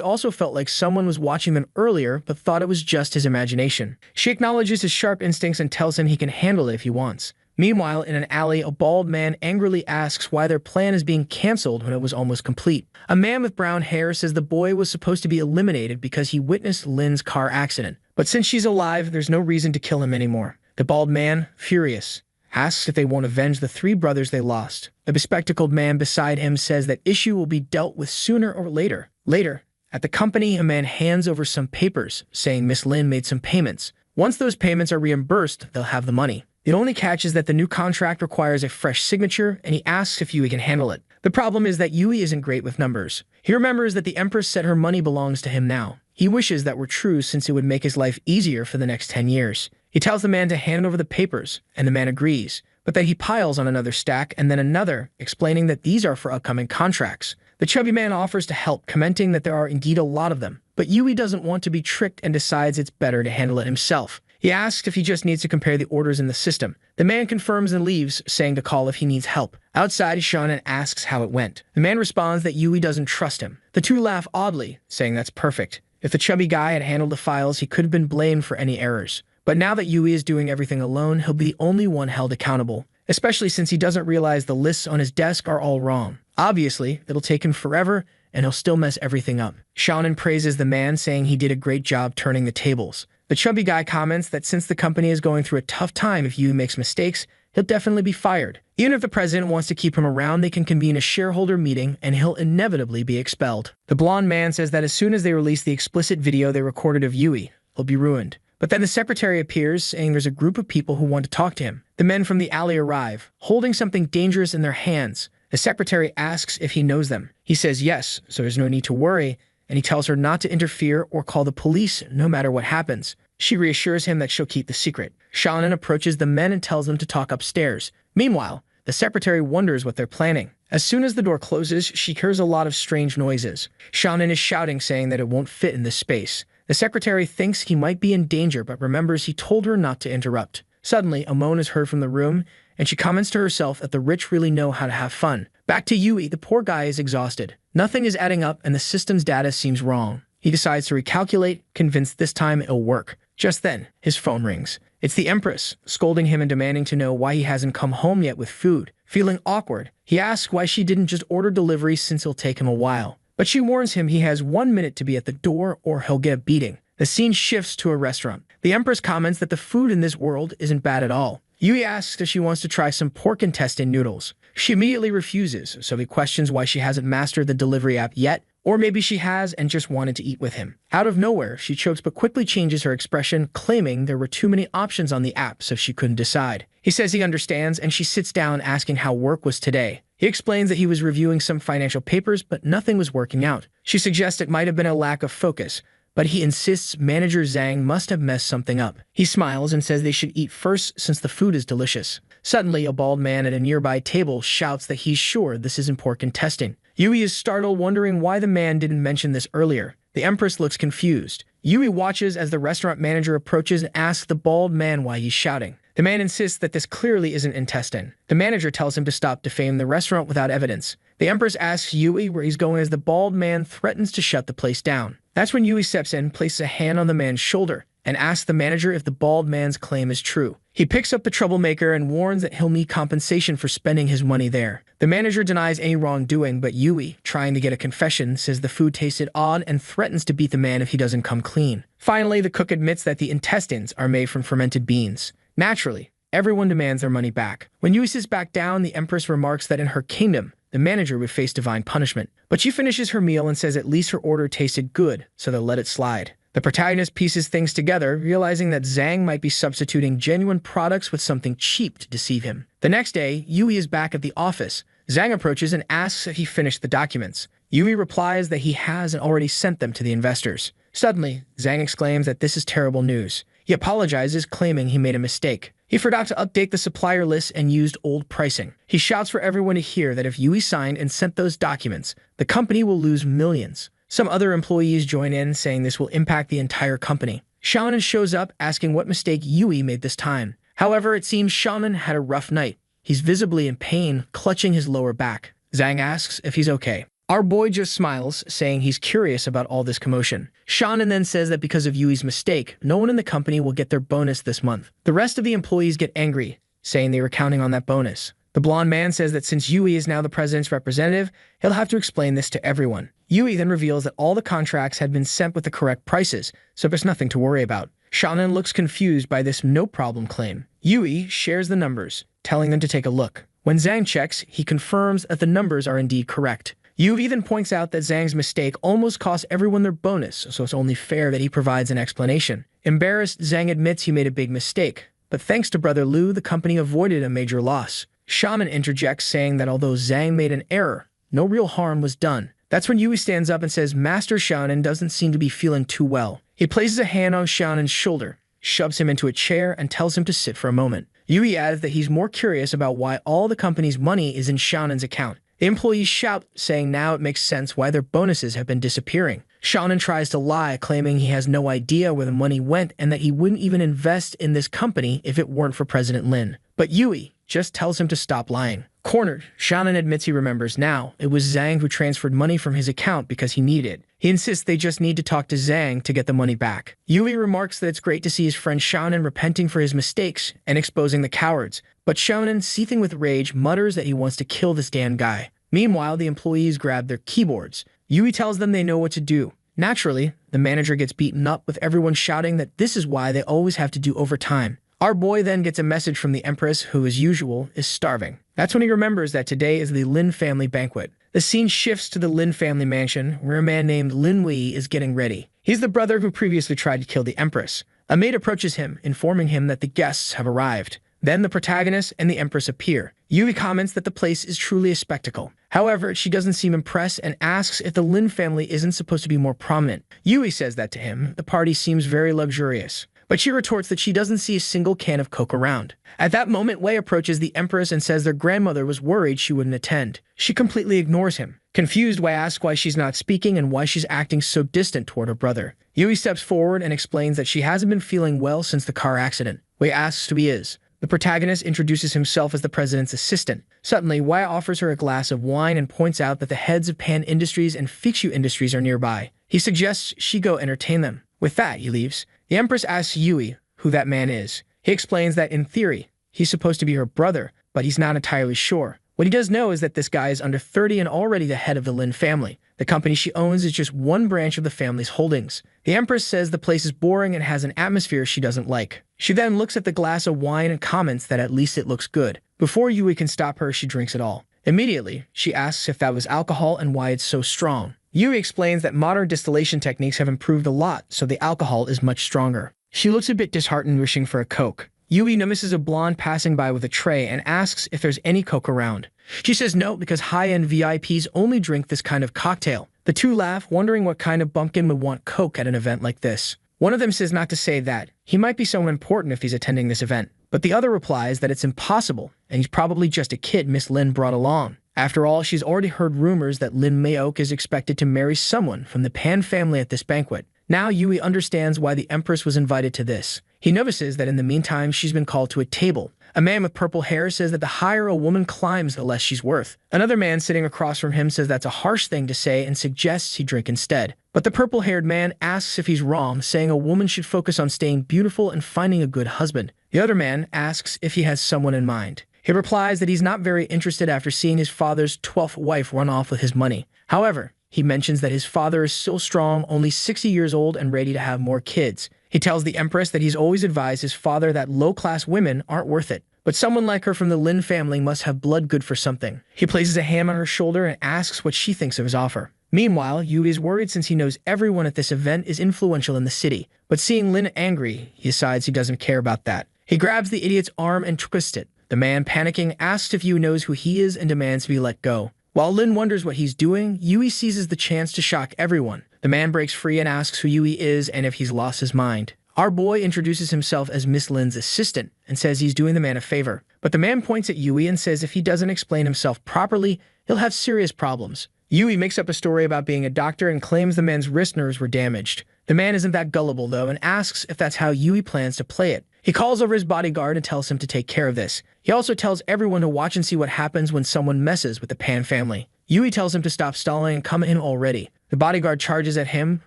also felt like someone was watching them earlier but thought it was just his imagination. She acknowledges his sharp instincts and tells him he can handle it if he wants. Meanwhile, in an alley, a bald man angrily asks why their plan is being cancelled when it was almost complete. A man with brown hair says the boy was supposed to be eliminated because he witnessed Lin's car accident. But since she's alive, there's no reason to kill him anymore. The bald man, furious, asks if they won't avenge the 3 brothers they lost. The bespectacled man beside him says that issue will be dealt with sooner or later. Later, at the company, a man hands over some papers, saying Miss Lin made some payments. Once those payments are reimbursed, they'll have the money. The only catch is that the new contract requires a fresh signature, and he asks if Yui can handle it. The problem is that Yui isn't great with numbers. He remembers that the Empress said her money belongs to him now. He wishes that were true since it would make his life easier for the next 10 years. He tells the man to hand over the papers, and the man agrees, but that he piles on another stack and then another, explaining that these are for upcoming contracts. The chubby man offers to help, commenting that there are indeed a lot of them, but Yui doesn't want to be tricked and decides it's better to handle it himself. He asks if he just needs to compare the orders in the system. The man confirms and leaves, saying to call if he needs help. Outside, Shannon asks how it went. The man responds that Yui doesn't trust him. The two laugh oddly, saying that's perfect. If the chubby guy had handled the files, he could have been blamed for any errors. But now that Yui is doing everything alone, he'll be the only one held accountable, especially since he doesn't realize the lists on his desk are all wrong. Obviously, it'll take him forever, and he'll still mess everything up. Shannon praises the man, saying he did a great job turning the tables. The chubby guy comments that since the company is going through a tough time, if Yui makes mistakes, he'll definitely be fired. Even if the president wants to keep him around, they can convene a shareholder meeting and he'll inevitably be expelled. The blonde man says that as soon as they release the explicit video they recorded of Yui, he'll be ruined. But then the secretary appears, saying there's a group of people who want to talk to him. The men from the alley arrive, holding something dangerous in their hands. The secretary asks if he knows them. He says yes, so there's no need to worry, and he tells her not to interfere or call the police no matter what happens. She reassures him that she'll keep the secret. Shannon approaches the men and tells them to talk upstairs. Meanwhile, the secretary wonders what they're planning. As soon as the door closes, she hears a lot of strange noises. Shannon is shouting, saying that it won't fit in this space. The secretary thinks he might be in danger, but remembers he told her not to interrupt. Suddenly, a moan is heard from the room, and she comments to herself that the rich really know how to have fun. Back to Yui, the poor guy is exhausted. Nothing is adding up, and the system's data seems wrong. He decides to recalculate, convinced this time it'll work. Just then, his phone rings. It's the Empress, scolding him and demanding to know why he hasn't come home yet with food. Feeling awkward, he asks why she didn't just order delivery since it'll take him a while. But she warns him he has 1 minute to be at the door or he'll get a beating. The scene shifts to a restaurant. The Empress comments that the food in this world isn't bad at all. Yui asks if she wants to try some pork intestine noodles. She immediately refuses, so he questions why she hasn't mastered the delivery app yet, or maybe she has and just wanted to eat with him. Out of nowhere, she chokes but quickly changes her expression, claiming there were too many options on the app so she couldn't decide. He says he understands, and she sits down asking how work was today. He explains that he was reviewing some financial papers, but nothing was working out. She suggests it might have been a lack of focus, but he insists manager Zhang must have messed something up. He smiles and says they should eat first since the food is delicious. Suddenly, a bald man at a nearby table shouts that he's sure this isn't pork intestine. Yui is startled, wondering why the man didn't mention this earlier. The Empress looks confused. Yui watches as the restaurant manager approaches and asks the bald man why he's shouting. The man insists that this clearly isn't intestine. The manager tells him to stop defaming the restaurant without evidence. The Empress asks Yui where he's going as the bald man threatens to shut the place down. That's when Yui steps in, places a hand on the man's shoulder, and asks the manager if the bald man's claim is true. He picks up the troublemaker and warns that he'll need compensation for spending his money there. The manager denies any wrongdoing, but Yui, trying to get a confession, says the food tasted odd and threatens to beat the man if he doesn't come clean. Finally, the cook admits that the intestines are made from fermented beans. Naturally, everyone demands their money back. When Yui sits back down, the Empress remarks that in her kingdom, the manager would face divine punishment. But she finishes her meal and says at least her order tasted good, so they'll let it slide. The protagonist pieces things together, realizing that Zhang might be substituting genuine products with something cheap to deceive him. The next day, Yui is back at the office. Zhang approaches and asks if he finished the documents. Yui replies that he has and already sent them to the investors. Suddenly, Zhang exclaims that this is terrible news. He apologizes, claiming he made a mistake. He forgot to update the supplier list and used old pricing. He shouts for everyone to hear that if Yui signed and sent those documents, the company will lose millions. Some other employees join in, saying this will impact the entire company. Shonen shows up, asking what mistake Yui made this time. However, it seems Shonen had a rough night. He's visibly in pain, clutching his lower back. Zhang asks if he's okay. Our boy just smiles, saying he's curious about all this commotion. Shonen then says that because of Yui's mistake, no one in the company will get their bonus this month. The rest of the employees get angry, saying they were counting on that bonus. The blonde man says that since Yui is now the president's representative, he'll have to explain this to everyone. Yui then reveals that all the contracts had been sent with the correct prices, so there's nothing to worry about. Shonen looks confused by this no-problem claim. Yui shares the numbers, telling them to take a look. When Zhang checks, he confirms that the numbers are indeed correct. Yui then points out that Zhang's mistake almost cost everyone their bonus, so it's only fair that he provides an explanation. Embarrassed, Zhang admits he made a big mistake, but thanks to Brother Liu, the company avoided a major loss. Shaman interjects, saying that although Zhang made an error, no real harm was done. That's when Yui stands up and says Master Shonen doesn't seem to be feeling too well. He places a hand on Shonen's shoulder, shoves him into a chair, and tells him to sit for a moment. Yui adds that he's more curious about why all the company's money is in Shonen's account. The employees shout, saying now it makes sense why their bonuses have been disappearing. Shonen tries to lie, claiming he has no idea where the money went and that he wouldn't even invest in this company if it weren't for President Lin. But Yui just tells him to stop lying. Cornered, Shonen admits he remembers now. It was Zhang who transferred money from his account because he needed it. He insists they just need to talk to Zhang to get the money back. Yui remarks that it's great to see his friend Shonen repenting for his mistakes and exposing the cowards, but Shonen, seething with rage, mutters that he wants to kill this damn guy. Meanwhile, the employees grab their keyboards. Yui tells them they know what to do. Naturally, the manager gets beaten up, with everyone shouting that this is why they always have to do overtime. Our boy then gets a message from the Empress, who, as usual, is starving. That's when he remembers that today is the Lin family banquet. The scene shifts to the Lin family mansion, where a man named Lin Wei is getting ready. He's the brother who previously tried to kill the Empress. A maid approaches him, informing him that the guests have arrived. Then the protagonist and the Empress appear. Yui comments that the place is truly a spectacle. However, she doesn't seem impressed and asks if the Lin family isn't supposed to be more prominent. Yui says that to him. The party seems very luxurious. But she retorts that she doesn't see a single can of Coke around. At that moment, Wei approaches the Empress and says their grandmother was worried she wouldn't attend. She completely ignores him. Confused, Wei asks why she's not speaking and why she's acting so distant toward her brother. Yui steps forward and explains that she hasn't been feeling well since the car accident. Wei asks who he is. The protagonist introduces himself as the president's assistant. Suddenly, Wei offers her a glass of wine and points out that the heads of Pan Industries and Fictional Industries are nearby. He suggests she go entertain them. With that, he leaves. The Empress asks Yui who that man is. He explains that in theory, he's supposed to be her brother, but he's not entirely sure. What he does know is that this guy is under 30 and already the head of the Lin family. The company she owns is just one branch of the family's holdings. The Empress says the place is boring and has an atmosphere she doesn't like. She then looks at the glass of wine and comments that at least it looks good. Before Yui can stop her, she drinks it all. Immediately, she asks if that was alcohol and why it's so strong. Yui explains that modern distillation techniques have improved a lot, so the alcohol is much stronger. She looks a bit disheartened, wishing for a Coke. Yui notices a blonde passing by with a tray and asks if there's any Coke around. She says no because high-end VIPs only drink this kind of cocktail. The two laugh, wondering what kind of bumpkin would want Coke at an event like this. One of them says not to say that. He might be someone important if he's attending this event. But the other replies that it's impossible, and he's probably just a kid Miss Lin brought along. After all, she's already heard rumors that Lin Maok is expected to marry someone from the Pan family at this banquet. Now Yui understands why the Empress was invited to this. He notices that in the meantime she's been called to a table. A man with purple hair says that the higher a woman climbs, the less she's worth. Another man sitting across from him says that's a harsh thing to say and suggests he drink instead. But the purple-haired man asks if he's wrong, saying a woman should focus on staying beautiful and finding a good husband. The other man asks if he has someone in mind. He replies that he's not very interested after seeing his father's 12th wife run off with his money. However, he mentions that his father is still strong, only 60 years old and ready to have more kids. He tells the Empress that he's always advised his father that low-class women aren't worth it. But someone like her from the Lin family must have blood good for something. He places a hand on her shoulder and asks what she thinks of his offer. Meanwhile, Yui is worried since he knows everyone at this event is influential in the city. But seeing Lin angry, he decides he doesn't care about that. He grabs the idiot's arm and twists it. The man, panicking, asks if Yui knows who he is and demands to be let go. While Lin wonders what he's doing, Yui seizes the chance to shock everyone. The man breaks free and asks who Yui is and if he's lost his mind. Our boy introduces himself as Miss Lin's assistant and says he's doing the man a favor. But the man points at Yui and says if he doesn't explain himself properly, he'll have serious problems. Yui makes up a story about being a doctor and claims the man's wrist nerves were damaged. The man isn't that gullible, though, and asks if that's how Yui plans to play it. He calls over his bodyguard and tells him to take care of this. He also tells everyone to watch and see what happens when someone messes with the Pan family. Yui tells him to stop stalling and come in already. The bodyguard charges at him,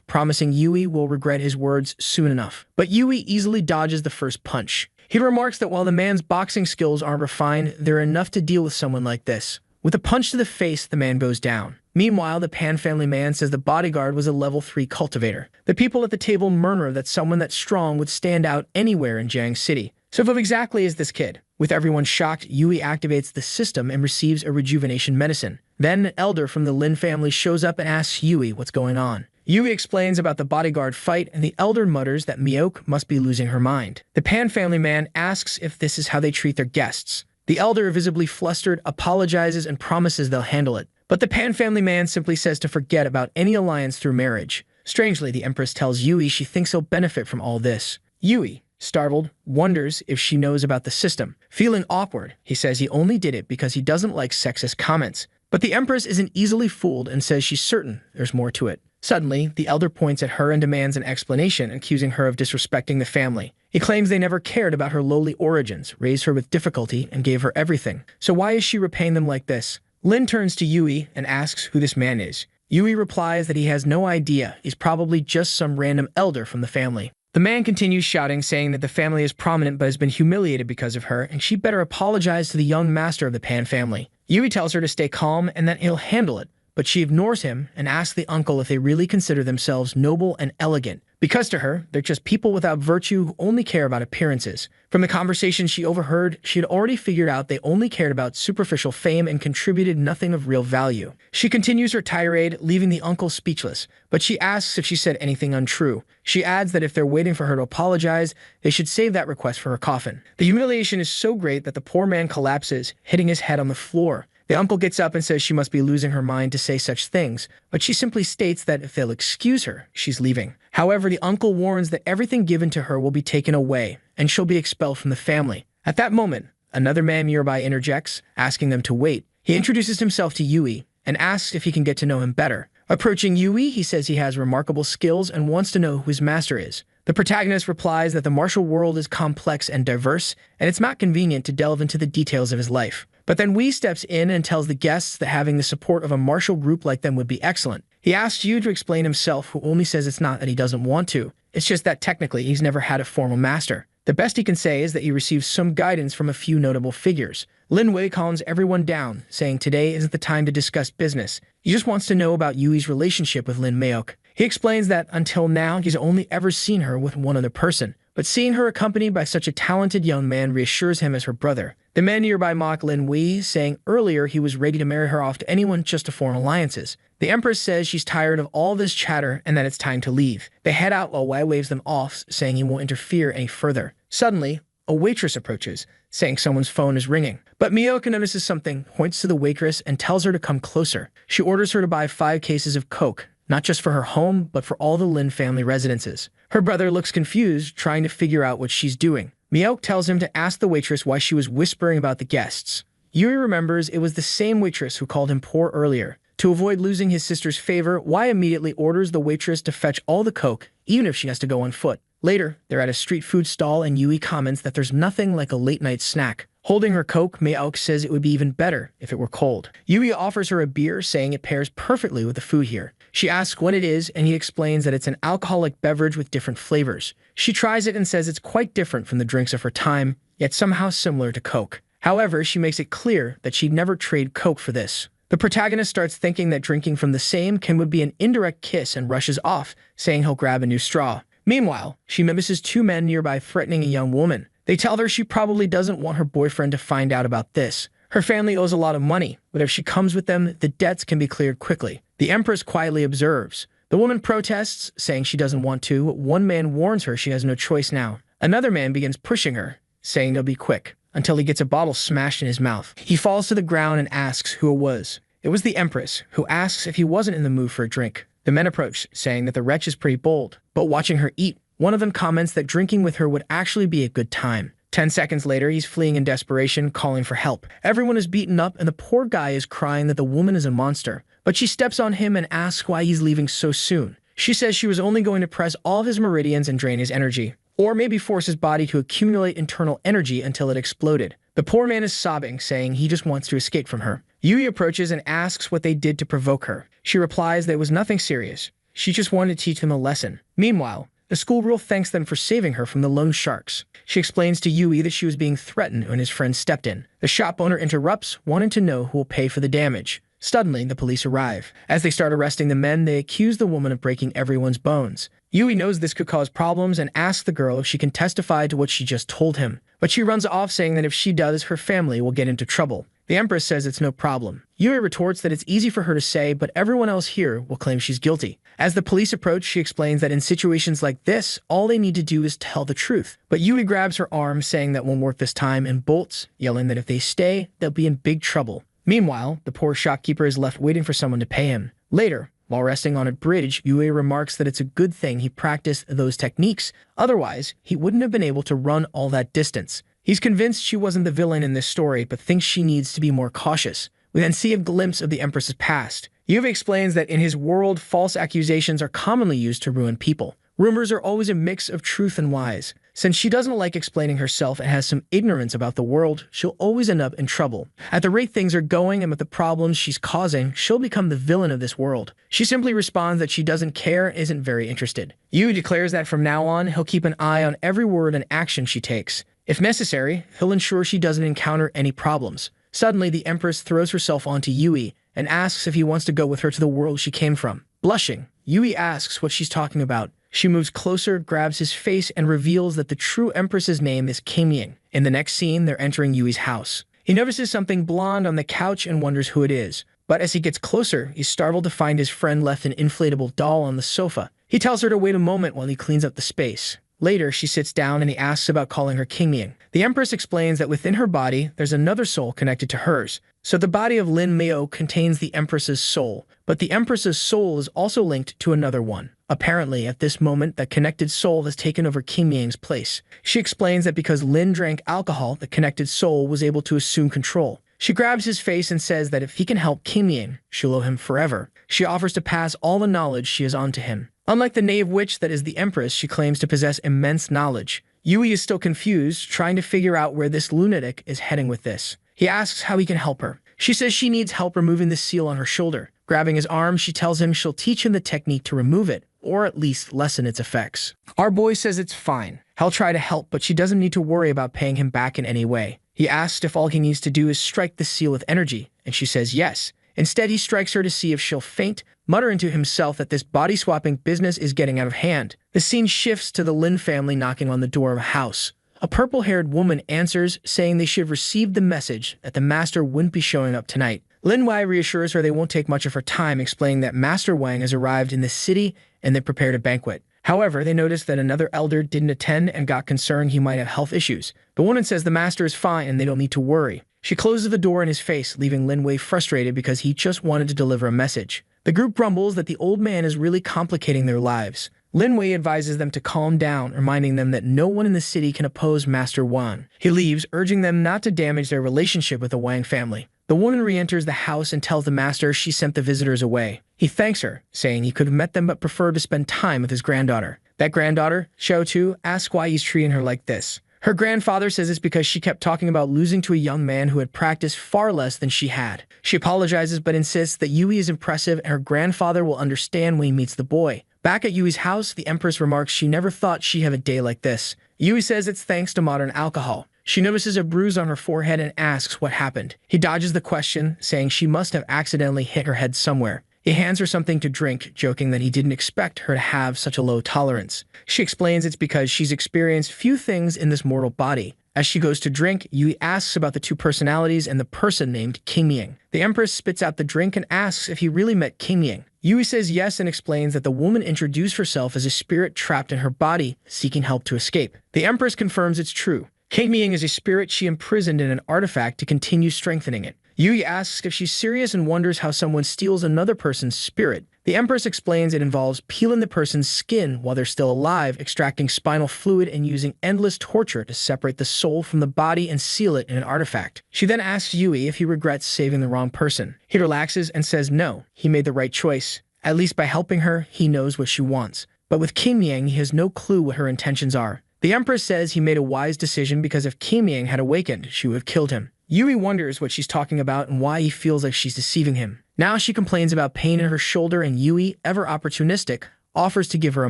promising Yui will regret his words soon enough. But Yui easily dodges the first punch. He remarks that while the man's boxing skills aren't refined, they're enough to deal with someone like this. With a punch to the face, the man goes down. Meanwhile, the Pan family man says the bodyguard was a level 3 cultivator. The people at the table murmur that someone that strong would stand out anywhere in Jiang City. So who exactly is this kid? With everyone shocked, Yui activates the system and receives a rejuvenation medicine. Then an elder from the Lin family shows up and asks Yui what's going on. Yui explains about the bodyguard fight, and the elder mutters that Maok must be losing her mind. The Pan family man asks if this is how they treat their guests. The elder, visibly flustered, apologizes and promises they'll handle it. But the Pan family man simply says to forget about any alliance through marriage. Strangely, the Empress tells Yui she thinks he'll benefit from all this. Yui, startled, wonders if she knows about the system. Feeling awkward, he says he only did it because he doesn't like sexist comments. But the Empress isn't easily fooled and says she's certain there's more to it. Suddenly, the elder points at her and demands an explanation, accusing her of disrespecting the family. He claims they never cared about her lowly origins, raised her with difficulty, and gave her everything. So why is she repaying them like this? Lin turns to Yui and asks who this man is. Yui replies that he has no idea. He's probably just some random elder from the family. The man continues shouting, saying that the family is prominent but has been humiliated because of her, and she better apologize to the young master of the Pan family. Yui tells her to stay calm and that he'll handle it, but she ignores him and asks the uncle if they really consider themselves noble and elegant. Because to her, they're just people without virtue who only care about appearances. From the conversation she overheard, she had already figured out they only cared about superficial fame and contributed nothing of real value. She continues her tirade, leaving the uncle speechless, but she asks if she said anything untrue. She adds that if they're waiting for her to apologize, they should save that request for her coffin. The humiliation is so great that the poor man collapses, hitting his head on the floor. The uncle gets up and says she must be losing her mind to say such things, but she simply states that if they'll excuse her, she's leaving. However, the uncle warns that everything given to her will be taken away, and she'll be expelled from the family. At that moment, another man nearby interjects, asking them to wait. He introduces himself to Yui, and asks if he can get to know him better. Approaching Yui, he says he has remarkable skills and wants to know who his master is. The protagonist replies that the martial world is complex and diverse, and it's not convenient to delve into the details of his life. But then Wee steps in and tells the guests that having the support of a martial group like them would be excellent. He asks Yu to explain himself, who only says it's not that he doesn't want to. It's just that technically he's never had a formal master. The best he can say is that he receives some guidance from a few notable figures. Lin Wei calms everyone down, saying today isn't the time to discuss business. He just wants to know about Yui's relationship with Lin Mayok. He explains that until now he's only ever seen her with one other person, but seeing her accompanied by such a talented young man reassures him as her brother. The men nearby mock Lin Wei, saying earlier he was ready to marry her off to anyone just to form alliances. The Empress says she's tired of all this chatter and that it's time to leave. They head out while Wei waves them off, saying he won't interfere any further. Suddenly, a waitress approaches, saying someone's phone is ringing. But Miyoka notices something, points to the waitress, and tells her to come closer. She orders her to buy 5 cases of Coke, not just for her home, but for all the Lin family residences. Her brother looks confused, trying to figure out what she's doing. Miyoka tells him to ask the waitress why she was whispering about the guests. Yui remembers it was the same waitress who called him poor earlier. To avoid losing his sister's favor, Wei immediately orders the waitress to fetch all the Coke, even if she has to go on foot. Later, they're at a street food stall and Yui comments that there's nothing like a late-night snack. Holding her Coke, Mei-aok says it would be even better if it were cold. Yui offers her a beer, saying it pairs perfectly with the food here. She asks what it is, and he explains that it's an alcoholic beverage with different flavors. She tries it and says it's quite different from the drinks of her time, yet somehow similar to Coke. However, she makes it clear that she'd never trade Coke for this. The protagonist starts thinking that drinking from the same would be an indirect kiss and rushes off, saying he'll grab a new straw. Meanwhile, she notices 2 men nearby threatening a young woman. They tell her she probably doesn't want her boyfriend to find out about this. Her family owes a lot of money, but if she comes with them, the debts can be cleared quickly. The Empress quietly observes. The woman protests, saying she doesn't want to. One man warns her she has no choice now. Another man begins pushing her, saying they'll be quick, until he gets a bottle smashed in his mouth. He falls to the ground and asks who it was. It was the Empress, who asks if he wasn't in the mood for a drink. The men approach, saying that the wretch is pretty bold, but watching her eat, one of them comments that drinking with her would actually be a good time. 10 seconds later, he's fleeing in desperation, calling for help. Everyone is beaten up, and the poor guy is crying that the woman is a monster. But she steps on him and asks why he's leaving so soon. She says she was only going to press all of his meridians and drain his energy, or maybe force his body to accumulate internal energy until it exploded. The poor man is sobbing, saying he just wants to escape from her. Yui approaches and asks what they did to provoke her. She replies that it was nothing serious. She just wanted to teach them a lesson. Meanwhile, the schoolgirl thanks them for saving her from the loan sharks. She explains to Yui that she was being threatened when his friend stepped in. The shop owner interrupts, wanting to know who will pay for the damage. Suddenly, the police arrive. As they start arresting the men, they accuse the woman of breaking everyone's bones. Yui knows this could cause problems and asks the girl if she can testify to what she just told him. But she runs off, saying that if she does, her family will get into trouble. The Empress says it's no problem. Yui retorts that it's easy for her to say, but everyone else here will claim she's guilty. As the police approach, she explains that in situations like this, all they need to do is tell the truth. But Yui grabs her arm, saying that won't work this time, and bolts, yelling that if they stay, they'll be in big trouble. Meanwhile, the poor shopkeeper is left waiting for someone to pay him. Later, while resting on a bridge, Yui remarks that it's a good thing he practiced those techniques. Otherwise, he wouldn't have been able to run all that distance. He's convinced she wasn't the villain in this story, but thinks she needs to be more cautious. We then see a glimpse of the Empress's past. Yui explains that in his world, false accusations are commonly used to ruin people. Rumors are always a mix of truth and lies. Since she doesn't like explaining herself and has some ignorance about the world, she'll always end up in trouble. At the rate things are going and with the problems she's causing, she'll become the villain of this world. She simply responds that she doesn't care and isn't very interested. Yui declares that from now on, he'll keep an eye on every word and action she takes. If necessary, he'll ensure she doesn't encounter any problems. Suddenly, the Empress throws herself onto Yui and asks if he wants to go with her to the world she came from. Blushing, Yui asks what she's talking about. She moves closer, grabs his face, and reveals that the true Empress's name is Kim. In the next scene, they're entering Yui's house. He notices something blonde on the couch and wonders who it is. But as he gets closer, he's startled to find his friend left an inflatable doll on the sofa. He tells her to wait a moment while he cleans up the space. Later, she sits down and he asks about calling her Kim. The Empress explains that within her body, there's another soul connected to hers. So the body of Lin Meo contains the Empress's soul, but the Empress's soul is also linked to another one. Apparently, at this moment, that connected soul has taken over Kim Yang's place. She explains that because Lin drank alcohol, the connected soul was able to assume control. She grabs his face and says that if he can help Kim Yang, she'll owe him forever. She offers to pass all the knowledge she has on to him. Unlike the knave witch that is the Empress, she claims to possess immense knowledge. Yui is still confused, trying to figure out where this lunatic is heading with this. He asks how he can help her. She says she needs help removing the seal on her shoulder. Grabbing his arm, she tells him she'll teach him the technique to remove it, or at least lessen its effects. Our boy says it's fine. He'll try to help, but she doesn't need to worry about paying him back in any way. He asks if all he needs to do is strike the seal with energy, and she says yes. Instead, he strikes her to see if she'll faint, muttering to himself that this body-swapping business is getting out of hand. The scene shifts to the Lin family knocking on the door of a house. A purple-haired woman answers, saying they should have received the message that the master wouldn't be showing up tonight. Lin Wei reassures her they won't take much of her time, explaining that Master Wang has arrived in the city and they prepared a banquet. However, they notice that another elder didn't attend and got concerned he might have health issues. The woman says the master is fine and they don't need to worry. She closes the door in his face, leaving Lin Wei frustrated because he just wanted to deliver a message. The group grumbles that the old man is really complicating their lives. Lin Wei advises them to calm down, reminding them that no one in the city can oppose Master Wang. He leaves, urging them not to damage their relationship with the Wang family. The woman re-enters the house and tells the master she sent the visitors away. He thanks her, saying he could have met them but preferred to spend time with his granddaughter. That granddaughter, Xiao Tu, asks why he's treating her like this. Her grandfather says it's because she kept talking about losing to a young man who had practiced far less than she had. She apologizes but insists that Yui is impressive and her grandfather will understand when he meets the boy. Back at Yui's house, the Empress remarks she never thought she'd have a day like this. Yui says it's thanks to modern alcohol. She notices a bruise on her forehead and asks what happened. He dodges the question, saying she must have accidentally hit her head somewhere. He hands her something to drink, joking that he didn't expect her to have such a low tolerance. She explains it's because she's experienced few things in this mortal body. As she goes to drink, Yui asks about the two personalities and the person named King Ming. The Empress spits out the drink and asks if he really met King Ming. Yui says yes and explains that the woman introduced herself as a spirit trapped in her body, seeking help to escape. The Empress confirms it's true. King Ming is a spirit she imprisoned in an artifact to continue strengthening it. Yui asks if she's serious and wonders how someone steals another person's spirit. The Empress explains it involves peeling the person's skin while they're still alive, extracting spinal fluid and using endless torture to separate the soul from the body and seal it in an artifact. She then asks Yui if he regrets saving the wrong person. He relaxes and says no, he made the right choice. At least by helping her, he knows what she wants. But with King Ming, he has no clue what her intentions are. The Empress says he made a wise decision because if King Ming had awakened, she would have killed him. Yui wonders what she's talking about and why he feels like she's deceiving him. Now she complains about pain in her shoulder and Yui, ever opportunistic, offers to give her a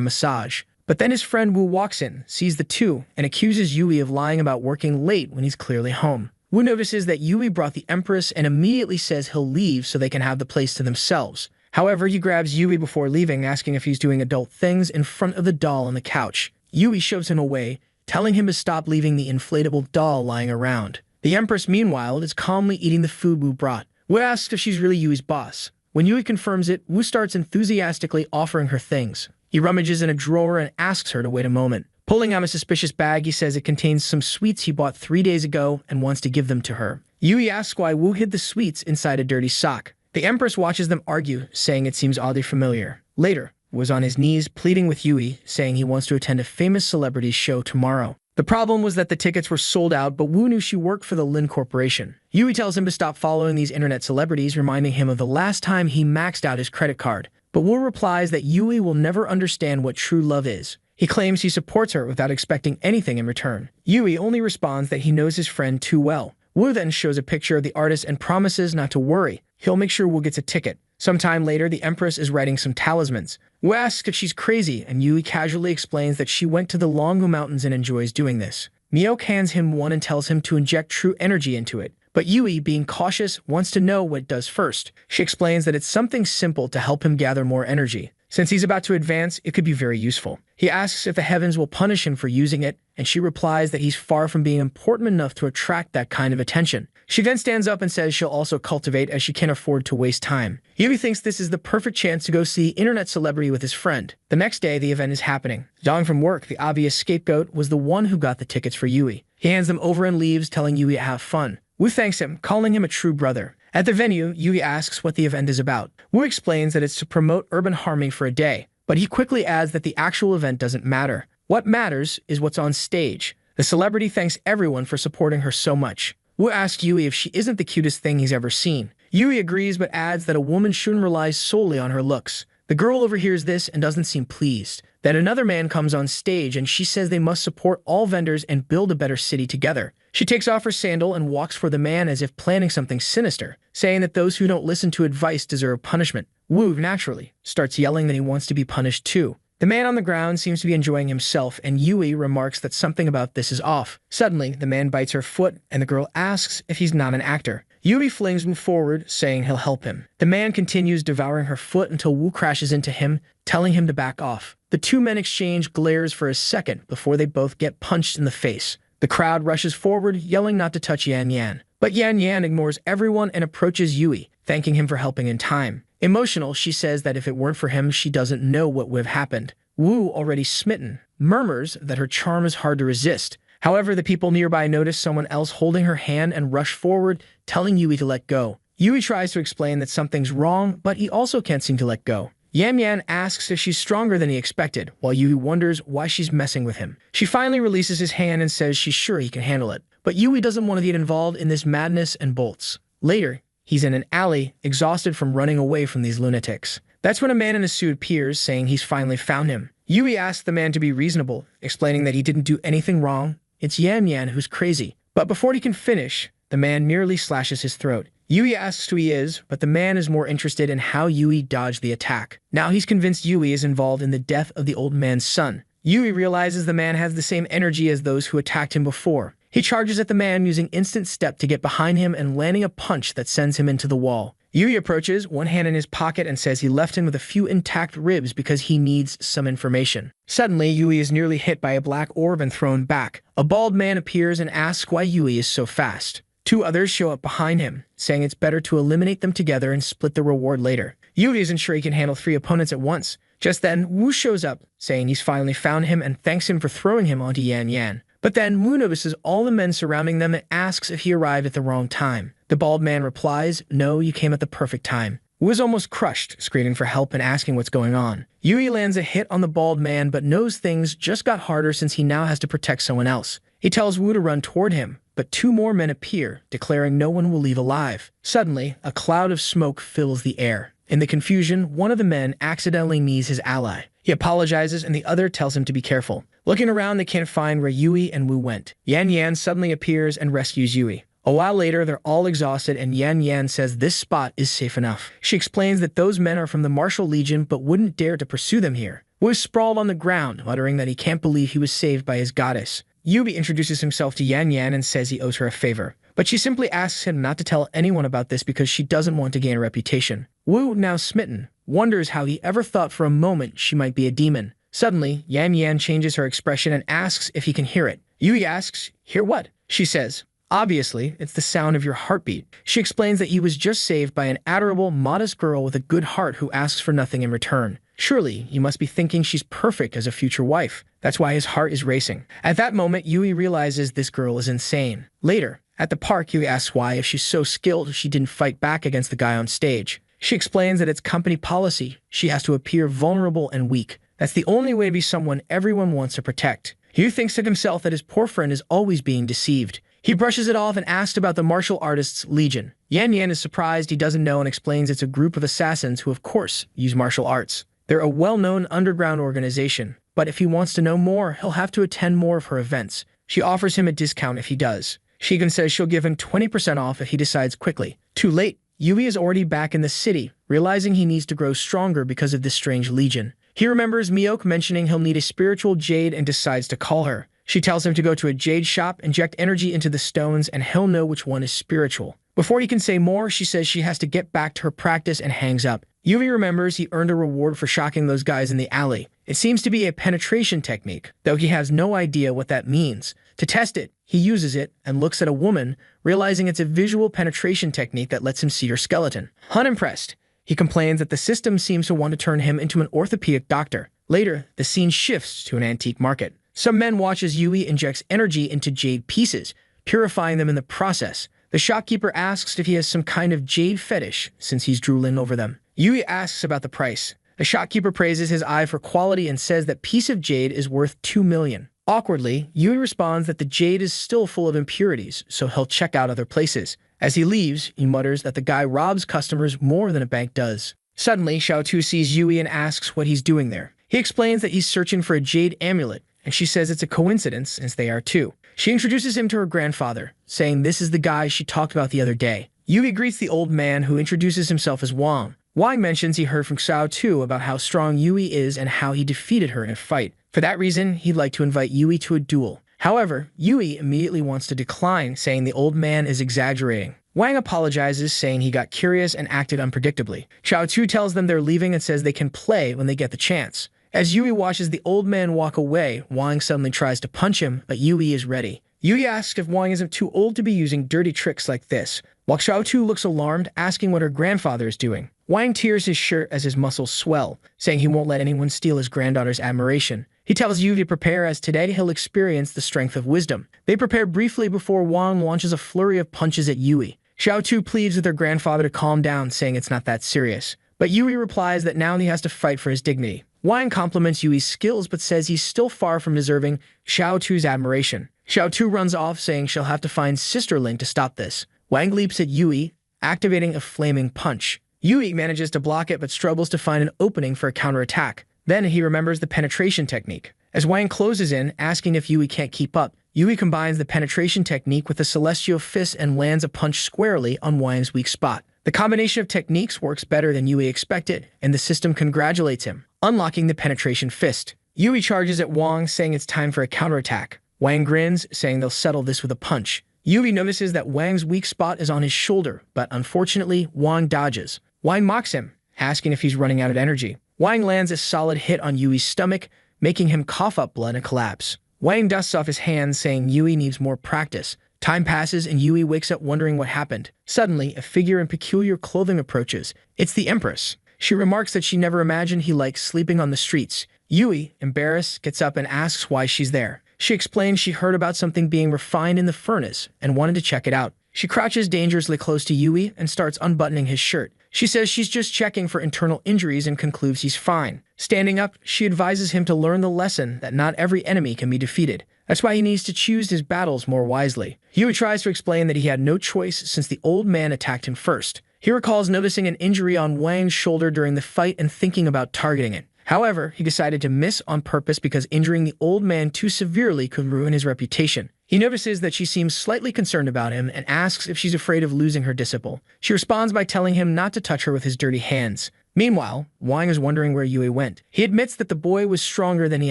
massage. But then his friend Wu walks in, sees the two, and accuses Yui of lying about working late when he's clearly home. Wu notices that Yui brought the Empress and immediately says he'll leave so they can have the place to themselves. However, he grabs Yui before leaving, asking if he's doing adult things in front of the doll on the couch. Yui shoves him away, telling him to stop leaving the inflatable doll lying around. The Empress, meanwhile, is calmly eating the food Wu brought. Wu asks if she's really Yui's boss. When Yui confirms it, Wu starts enthusiastically offering her things. He rummages in a drawer and asks her to wait a moment. Pulling out a suspicious bag, he says it contains some sweets he bought 3 days ago and wants to give them to her. Yui asks why Wu hid the sweets inside a dirty sock. The Empress watches them argue, saying it seems oddly familiar. Later, Wu was on his knees pleading with Yui, saying he wants to attend a famous celebrity's show tomorrow. The problem was that the tickets were sold out, but Wu knew she worked for the Lin Corporation. Yui tells him to stop following these internet celebrities, reminding him of the last time he maxed out his credit card. But Wu replies that Yui will never understand what true love is. He claims he supports her without expecting anything in return. Yui only responds that he knows his friend too well. Wu then shows a picture of the artist and promises not to worry. He'll make sure Wu gets a ticket. Sometime later, the Empress is writing some talismans. Wu asks if she's crazy, and Yui casually explains that she went to the Longhu Mountains and enjoys doing this. Miok hands him one and tells him to inject true energy into it. But Yui, being cautious, wants to know what it does first. She explains that it's something simple to help him gather more energy. Since he's about to advance, it could be very useful. He asks if the heavens will punish him for using it, and she replies that he's far from being important enough to attract that kind of attention. She then stands up and says she'll also cultivate as she can't afford to waste time. Yui thinks this is the perfect chance to go see internet celebrity with his friend. The next day, the event is happening. Dong from work, the obvious scapegoat, was the one who got the tickets for Yui. He hands them over and leaves, telling Yui to have fun. Wu thanks him, calling him a true brother. At the venue, Yui asks what the event is about. Wu explains that it's to promote urban harmony for a day, but he quickly adds that the actual event doesn't matter. What matters is what's on stage. The celebrity thanks everyone for supporting her so much. Wu asks Yui if she isn't the cutest thing he's ever seen. Yui agrees but adds that a woman shouldn't rely solely on her looks. The girl overhears this and doesn't seem pleased. Then another man comes on stage and she says they must support all vendors and build a better city together. She takes off her sandal and walks for the man as if planning something sinister, saying that those who don't listen to advice deserve punishment. Wu, naturally, starts yelling that he wants to be punished too. The man on the ground seems to be enjoying himself, and Yui remarks that something about this is off. Suddenly, the man bites her foot, and the girl asks if he's not an actor. Yui flings Wu forward, saying he'll help him. The man continues devouring her foot until Wu crashes into him, telling him to back off. The two men exchange glares for a second before they both get punched in the face. The crowd rushes forward, yelling not to touch Yan Yan. But Yan Yan ignores everyone and approaches Yui, thanking him for helping in time. Emotional, she says that if it weren't for him, she doesn't know what would have happened. Wu, already smitten, murmurs that her charm is hard to resist. However, the people nearby notice someone else holding her hand and rush forward, telling Yui to let go. Yui tries to explain that something's wrong, but he also can't seem to let go. Yan Yan asks if she's stronger than he expected, while Yui wonders why she's messing with him. She finally releases his hand and says she's sure he can handle it. But Yui doesn't want to get involved in this madness and bolts. Later, he's in an alley, exhausted from running away from these lunatics. That's when a man in a suit appears, saying he's finally found him. Yui asks the man to be reasonable, explaining that he didn't do anything wrong. It's Yan Yan who's crazy. But before he can finish, the man nearly slashes his throat. Yui asks who he is, but the man is more interested in how Yui dodged the attack. Now he's convinced Yui is involved in the death of the old man's son. Yui realizes the man has the same energy as those who attacked him before. He charges at the man using instant step to get behind him and landing a punch that sends him into the wall. Yui approaches, one hand in his pocket, and says he left him with a few intact ribs because he needs some information. Suddenly, Yui is nearly hit by a black orb and thrown back. A bald man appears and asks why Yui is so fast. Two others show up behind him, saying it's better to eliminate them together and split the reward later. Yui isn't sure he can handle 3 opponents at once. Just then, Wu shows up, saying he's finally found him and thanks him for throwing him onto Yan Yan. But then Wu notices all the men surrounding them and asks if he arrived at the wrong time. The bald man replies, "No, you came at the perfect time." Wu is almost crushed, screaming for help and asking what's going on. Yui lands a hit on the bald man but knows things just got harder since he now has to protect someone else. He tells Wu to run toward him, but 2 more men appear, declaring no one will leave alive. Suddenly, a cloud of smoke fills the air. In the confusion, one of the men accidentally knees his ally. He apologizes and the other tells him to be careful. Looking around, they can't find where Yui and Wu went. Yan Yan suddenly appears and rescues Yui. A while later, they're all exhausted and Yan Yan says this spot is safe enough. She explains that those men are from the Martial Legion but wouldn't dare to pursue them here. Wu is sprawled on the ground, muttering that he can't believe he was saved by his goddess. Yui introduces himself to Yan Yan and says he owes her a favor. But she simply asks him not to tell anyone about this because she doesn't want to gain a reputation. Wu, now smitten, wonders how he ever thought for a moment she might be a demon. Suddenly, Yan Yan changes her expression and asks if he can hear it. Yui asks, "Hear what?" She says, "Obviously, it's the sound of your heartbeat." She explains that he was just saved by an adorable, modest girl with a good heart who asks for nothing in return. Surely, you must be thinking she's perfect as a future wife. That's why his heart is racing. At that moment, Yui realizes this girl is insane. Later, at the park, Yui asks why, if she's so skilled, she didn't fight back against the guy on stage. She explains that it's company policy. She has to appear vulnerable and weak. That's the only way to be someone everyone wants to protect. Yui thinks to himself that his poor friend is always being deceived. He brushes it off and asks about the martial artists' legion. Yan Yan is surprised he doesn't know and explains it's a group of assassins who, of course, use martial arts. They're a well-known underground organization, but if he wants to know more, he'll have to attend more of her events. She offers him a discount if he does. She even says she'll give him 20% off if he decides quickly. Too late. Yui is already back in the city, realizing he needs to grow stronger because of this strange legion. He remembers Miyok mentioning he'll need a spiritual jade and decides to call her. She tells him to go to a jade shop, inject energy into the stones, and he'll know which one is spiritual. Before he can say more, she says she has to get back to her practice and hangs up. Yui remembers he earned a reward for shocking those guys in the alley. It seems to be a penetration technique, though he has no idea what that means. To test it, he uses it and looks at a woman, realizing it's a visual penetration technique that lets him see her skeleton. Unimpressed, he complains that the system seems to want to turn him into an orthopedic doctor. Later, the scene shifts to an antique market. Some men watch as Yui injects energy into jade pieces, purifying them in the process. The shopkeeper asks if he has some kind of jade fetish, since he's drooling over them. Yui asks about the price. The shopkeeper praises his eye for quality and says that piece of jade is worth 2 million. Awkwardly, Yui responds that the jade is still full of impurities, so he'll check out other places. As he leaves, he mutters that the guy robs customers more than a bank does. Suddenly, Xiaotu sees Yui and asks what he's doing there. He explains that he's searching for a jade amulet, and she says it's a coincidence since they are too. She introduces him to her grandfather, saying this is the guy she talked about the other day. Yui greets the old man, who introduces himself as Wang. Wang mentions he heard from Xiao Tu about how strong Yui is and how he defeated her in a fight. For that reason, he'd like to invite Yui to a duel. However, Yui immediately wants to decline, saying the old man is exaggerating. Wang apologizes, saying he got curious and acted unpredictably. Xiao Tu tells them they're leaving and says they can play when they get the chance. As Yui watches the old man walk away, Wang suddenly tries to punch him, but Yui is ready. Yui asks if Wang isn't too old to be using dirty tricks like this, while Xiao Tu looks alarmed, asking what her grandfather is doing. Wang tears his shirt as his muscles swell, saying he won't let anyone steal his granddaughter's admiration. He tells Yui to prepare, as today he'll experience the strength of wisdom. They prepare briefly before Wang launches a flurry of punches at Yui. Xiao Tu pleads with her grandfather to calm down, saying it's not that serious. But Yui replies that now he has to fight for his dignity. Wang compliments Yui's skills but says he's still far from deserving Xiao Tu's admiration. Xiao Tu runs off, saying she'll have to find Sister Ling to stop this. Wang leaps at Yui, activating a flaming punch. Yui manages to block it but struggles to find an opening for a counterattack. Then he remembers the penetration technique. As Wang closes in, asking if Yui can't keep up, Yui combines the penetration technique with the celestial fist and lands a punch squarely on Wang's weak spot. The combination of techniques works better than Yui expected, and the system congratulates him, unlocking the penetration fist. Yui charges at Wang, saying it's time for a counterattack. Wang grins, saying they'll settle this with a punch. Yui notices that Wang's weak spot is on his shoulder, but unfortunately, Wang dodges. Wang mocks him, asking if he's running out of energy. Wang lands a solid hit on Yui's stomach, making him cough up blood and collapse. Wang dusts off his hands, saying Yui needs more practice. Time passes and Yui wakes up wondering what happened. Suddenly, a figure in peculiar clothing approaches. It's the Empress. She remarks that she never imagined he likes sleeping on the streets. Yui, embarrassed, gets up and asks why she's there. She explains she heard about something being refined in the furnace and wanted to check it out. She crouches dangerously close to Yui and starts unbuttoning his shirt. She says she's just checking for internal injuries and concludes he's fine. Standing up, she advises him to learn the lesson that not every enemy can be defeated. That's why he needs to choose his battles more wisely. Yui tries to explain that he had no choice since the old man attacked him first. He recalls noticing an injury on Wang's shoulder during the fight and thinking about targeting it. However, he decided to miss on purpose because injuring the old man too severely could ruin his reputation. He notices that she seems slightly concerned about him and asks if she's afraid of losing her disciple. She responds by telling him not to touch her with his dirty hands. Meanwhile, Wang is wondering where Yui went. He admits that the boy was stronger than he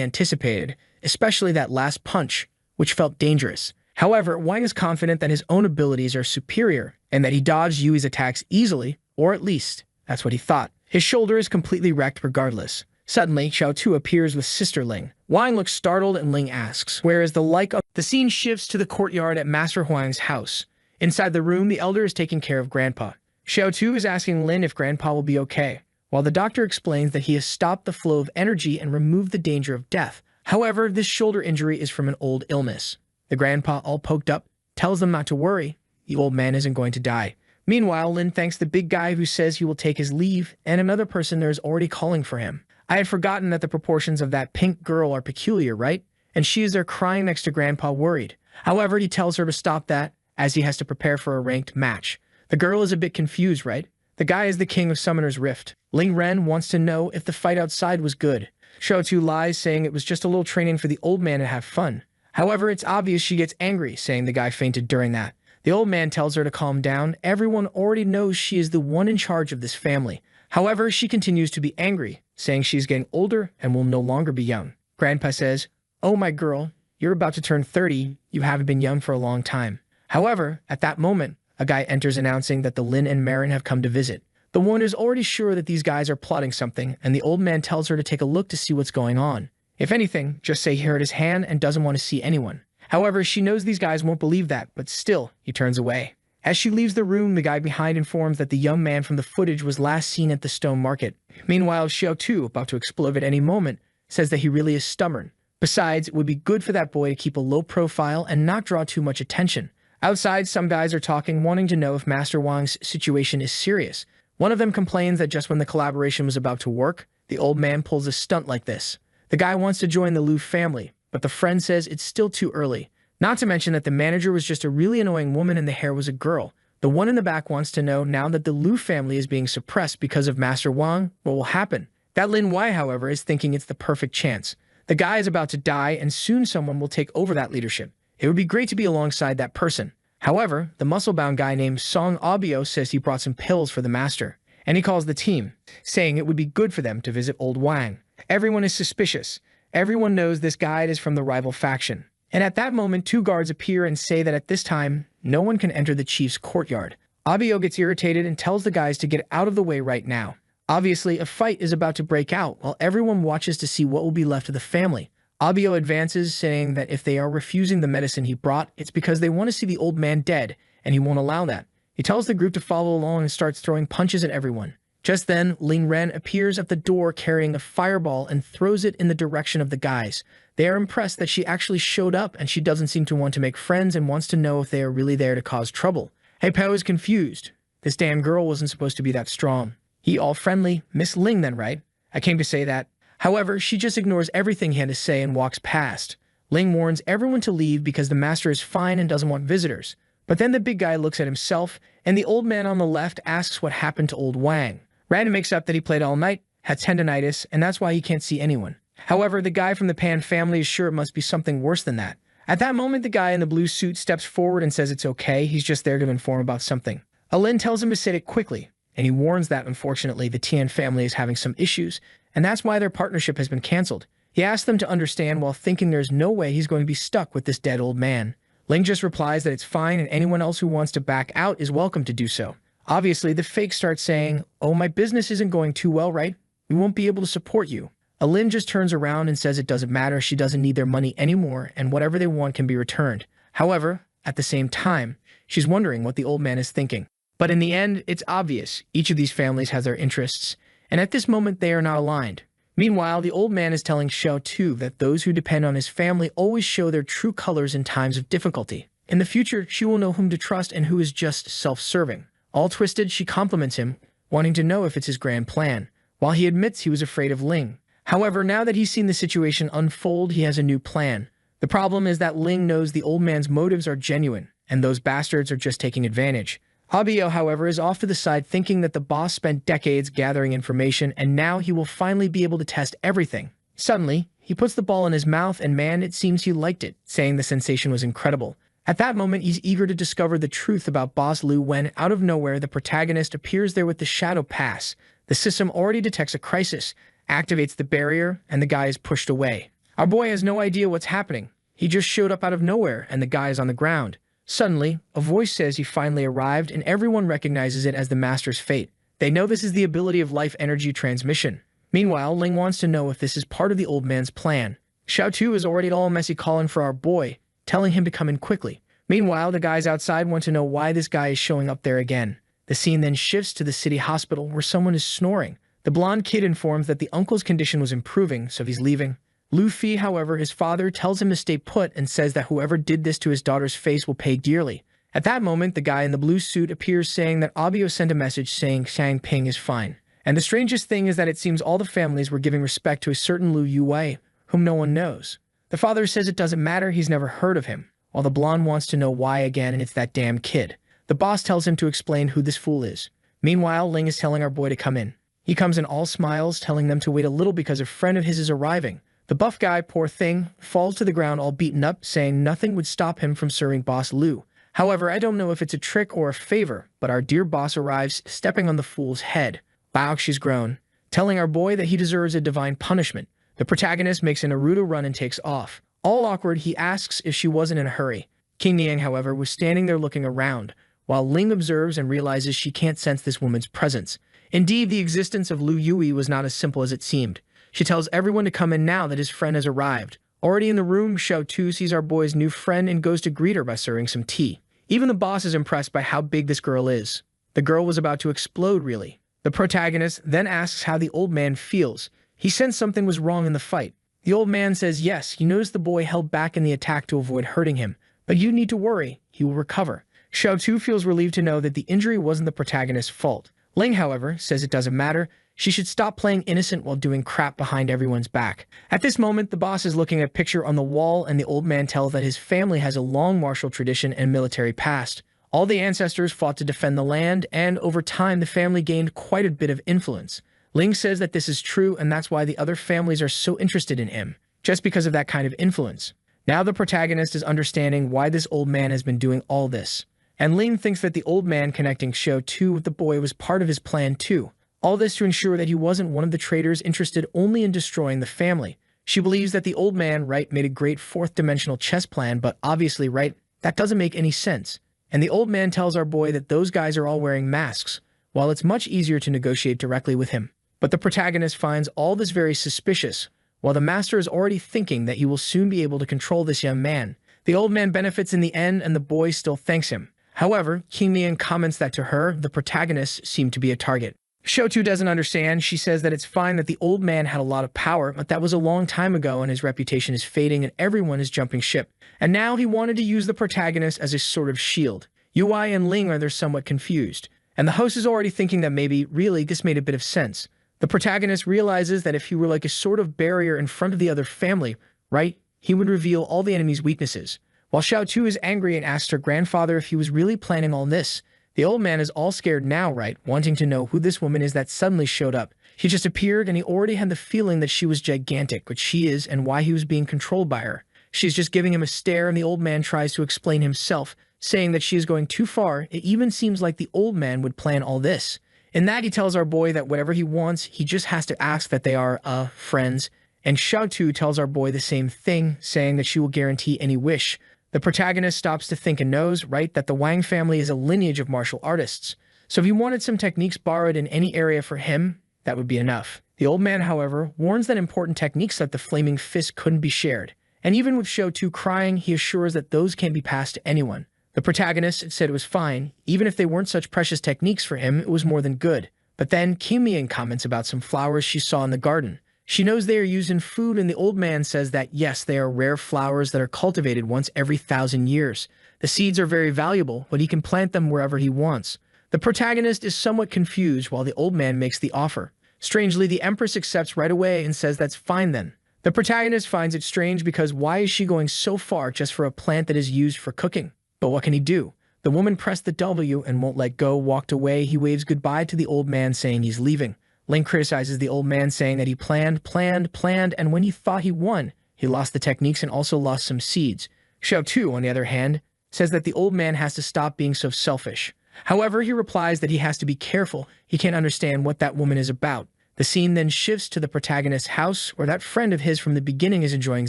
anticipated, especially that last punch, which felt dangerous. However, Wang is confident that his own abilities are superior and that he dodged Yui's attacks easily, or at least, that's what he thought. His shoulder is completely wrecked regardless. Suddenly, Xiao Tu appears with Sister Ling. Wang looks startled and Ling asks, "Where is the like of—" The scene shifts to the courtyard at Master Huang's house. Inside the room, the elder is taking care of Grandpa. Xiao Tu is asking Lin if Grandpa will be okay, while the doctor explains that he has stopped the flow of energy and removed the danger of death. However, this shoulder injury is from an old illness. The grandpa, all poked up, tells them not to worry. The old man isn't going to die. Meanwhile, Lin thanks the big guy who says he will take his leave, and another person there is already calling for him. I had forgotten that the proportions of that pink girl are peculiar, right? And she is there crying next to Grandpa, worried. However, he tells her to stop that, as he has to prepare for a ranked match. The girl is a bit confused, right? The guy is the king of Summoner's Rift. Ling Ren wants to know if the fight outside was good. Xiao Tu lies, saying it was just a little training for the old man to have fun. However, it's obvious she gets angry, saying the guy fainted during that. The old man tells her to calm down. Everyone already knows she is the one in charge of this family. However, she continues to be angry, saying she's getting older and will no longer be young. Grandpa says, "Oh, my girl, you're about to turn 30. You haven't been young for a long time." However, at that moment, a guy enters announcing that the Lin and Marin have come to visit. The woman is already sure that these guys are plotting something, and the old man tells her to take a look to see what's going on. If anything, just say he hurt his hand and doesn't want to see anyone. However, she knows these guys won't believe that, but still, he turns away. As she leaves the room, the guy behind informs that the young man from the footage was last seen at the stone market. Meanwhile, Xiao Tu, about to explode at any moment, says that he really is stubborn. Besides, it would be good for that boy to keep a low profile and not draw too much attention. Outside, some guys are talking, wanting to know if Master Wang's situation is serious. One of them complains that just when the collaboration was about to work, the old man pulls a stunt like this. The guy wants to join the Liu family, but the friend says it's still too early. Not to mention that the manager was just a really annoying woman and the hair was a girl. The one in the back wants to know, now that the Liu family is being suppressed because of Master Wang, what will happen? That Lin Wai, however, is thinking it's the perfect chance. The guy is about to die and soon someone will take over that leadership. It would be great to be alongside that person. However, the muscle-bound guy named Song Abio says he brought some pills for the master, and he calls the team, saying it would be good for them to visit Old Wang. Everyone is suspicious. Everyone knows this guide is from the rival faction. And at that moment, two guards appear and say that at this time, no one can enter the chief's courtyard. Abio gets irritated and tells the guys to get out of the way right now. Obviously, a fight is about to break out while everyone watches to see what will be left of the family. Abio advances, saying that if they are refusing the medicine he brought, it's because they want to see the old man dead, and he won't allow that. He tells the group to follow along and starts throwing punches at everyone. Just then, Ling Ren appears at the door carrying a fireball and throws it in the direction of the guys. They are impressed that she actually showed up, and she doesn't seem to want to make friends and wants to know if they are really there to cause trouble. Hey Pao is confused. This damn girl wasn't supposed to be that strong. He all friendly, Miss Ling then, right? I came to say that. However, she just ignores everything he had to say and walks past. Ling warns everyone to leave because the master is fine and doesn't want visitors. But then the big guy looks at himself, and the old man on the left asks what happened to old Wang. Rand makes up that he played all night, had tendinitis, and that's why he can't see anyone. However, the guy from the Pan family is sure it must be something worse than that. At that moment, the guy in the blue suit steps forward and says it's okay, he's just there to inform about something. Alin tells him to say it quickly, and he warns that, unfortunately, the Tian family is having some issues, and that's why their partnership has been cancelled. He asks them to understand while thinking there's no way he's going to be stuck with this dead old man. Ling just replies that it's fine and anyone else who wants to back out is welcome to do so. Obviously, the fake starts saying, "Oh, my business isn't going too well, right? We won't be able to support you." Alin just turns around and says it doesn't matter, she doesn't need their money anymore, and whatever they want can be returned. However, at the same time, she's wondering what the old man is thinking. But in the end, it's obvious each of these families has their interests, and at this moment they are not aligned. Meanwhile, the old man is telling Xiao Tu that those who depend on his family always show their true colors in times of difficulty. In the future, she will know whom to trust and who is just self-serving. All twisted, she compliments him, wanting to know if it's his grand plan, while he admits he was afraid of Ling. However, now that he's seen the situation unfold, he has a new plan. The problem is that Ling knows the old man's motives are genuine, and those bastards are just taking advantage. Abio, however, is off to the side thinking that the boss spent decades gathering information and now he will finally be able to test everything. Suddenly, he puts the ball in his mouth and man, it seems he liked it, saying the sensation was incredible. At that moment, he's eager to discover the truth about Boss Lu when, out of nowhere, the protagonist appears there with the Shadow Pass. The system already detects a crisis, activates the barrier, and the guy is pushed away. Our boy has no idea what's happening. He just showed up out of nowhere and the guy is on the ground. Suddenly, a voice says he finally arrived and everyone recognizes it as the master's fate. They know this is the ability of life energy transmission. Meanwhile, Ling wants to know if this is part of the old man's plan. Xiao Tu is already all messy calling for our boy, telling him to come in quickly. Meanwhile, the guys outside want to know why this guy is showing up there again. The scene then shifts to the city hospital where someone is snoring. The blonde kid informs that the uncle's condition was improving, so he's leaving. Lu Fi, however, his father, tells him to stay put and says that whoever did this to his daughter's face will pay dearly. At that moment, the guy in the blue suit appears saying that Abio sent a message saying Xiang Ping is fine. And the strangest thing is that it seems all the families were giving respect to a certain Lu Yuwei, whom no one knows. The father says it doesn't matter, he's never heard of him, while the blonde wants to know why again and it's that damn kid. The boss tells him to explain who this fool is. Meanwhile, Ling is telling our boy to come in. He comes in all smiles, telling them to wait a little because a friend of his is arriving. The buff guy, poor thing, falls to the ground all beaten up, saying nothing would stop him from serving Boss Lu. However, I don't know if it's a trick or a favor, but our dear boss arrives, stepping on the fool's head. Wow, she's grown, telling our boy that he deserves a divine punishment. The protagonist makes a Naruto run and takes off. All awkward, he asks if she wasn't in a hurry. King Niang, however, was standing there looking around, while Ling observes and realizes she can't sense this woman's presence. Indeed, the existence of Lu Yui was not as simple as it seemed. She tells everyone to come in now that his friend has arrived. Already in the room, Xiao Tu sees our boy's new friend and goes to greet her by serving some tea. Even the boss is impressed by how big this girl is. The girl was about to explode, really. The protagonist then asks how the old man feels. He sensed something was wrong in the fight. The old man says yes, he knows the boy held back in the attack to avoid hurting him, but you need to worry, he will recover. Xiao Tu feels relieved to know that the injury wasn't the protagonist's fault. Ling, however, says it doesn't matter. She should stop playing innocent while doing crap behind everyone's back. At this moment, the boss is looking at a picture on the wall and the old man tells that his family has a long martial tradition and military past. All the ancestors fought to defend the land, and over time the family gained quite a bit of influence. Ling says that this is true and that's why the other families are so interested in him, just because of that kind of influence. Now the protagonist is understanding why this old man has been doing all this. And Ling thinks that the old man connecting Xiao Tu with the boy was part of his plan too. All this to ensure that he wasn't one of the traitors interested only in destroying the family. She believes that the old man, right, made a great fourth-dimensional chess plan, but obviously, right, that doesn't make any sense. And the old man tells our boy that those guys are all wearing masks, while it's much easier to negotiate directly with him. But the protagonist finds all this very suspicious, while the master is already thinking that he will soon be able to control this young man. The old man benefits in the end, and the boy still thanks him. However, King Mian comments that to her, the protagonist seemed to be a target. Shotu doesn't understand. She says that it's fine that the old man had a lot of power, but that was a long time ago and his reputation is fading and everyone is jumping ship. And now he wanted to use the protagonist as a sort of shield. Yui and Ling are there somewhat confused. And the host is already thinking that maybe, really, this made a bit of sense. The protagonist realizes that if he were like a sort of barrier in front of the other family, right, he would reveal all the enemy's weaknesses. While Xiao Tu is angry and asks her grandfather if he was really planning all this, the old man is all scared now, right, wanting to know who this woman is that suddenly showed up. She just appeared and he already had the feeling that she was gigantic, which she is, and why he was being controlled by her. She's just giving him a stare and the old man tries to explain himself, saying that she is going too far. It even seems like the old man would plan all this. In that, he tells our boy that whatever he wants, he just has to ask that they are, friends. And Xiao Tu tells our boy the same thing, saying that she will guarantee any wish. The protagonist stops to think and knows, right, that the Wang family is a lineage of martial artists. So if he wanted some techniques borrowed in any area for him, that would be enough. The old man, however, warns that important techniques like the flaming fist couldn't be shared. And even with Xiao Tu crying, he assures that those can't be passed to anyone. The protagonist said it was fine. Even if they weren't such precious techniques for him, it was more than good. But then Kim Mian comments about some flowers she saw in the garden. She knows they are used in food, and the old man says that yes, they are rare flowers that are cultivated once every 1,000 years. The seeds are very valuable, but he can plant them wherever he wants. The protagonist is somewhat confused while the old man makes the offer. Strangely, the Empress accepts right away and says that's fine then. The protagonist finds it strange because why is she going so far just for a plant that is used for cooking? But what can he do? The woman pressed the W and won't let go, walked away. He waves goodbye to the old man saying he's leaving. Ling criticizes the old man saying that he planned, and when he thought he won, he lost the techniques and also lost some seeds. Xiao Tu, on the other hand, says that the old man has to stop being so selfish. However, he replies that he has to be careful. He can't understand what that woman is about. The scene then shifts to the protagonist's house, where that friend of his from the beginning is enjoying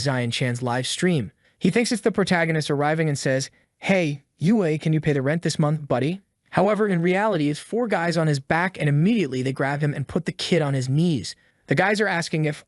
Zion Chan's live stream. He thinks it's the protagonist arriving and says, "Hey, Yue, can you pay the rent this month, buddy?" However, in reality, it's 4 guys on his back, and immediately they grab him and put the kid on his knees. The guys are asking if,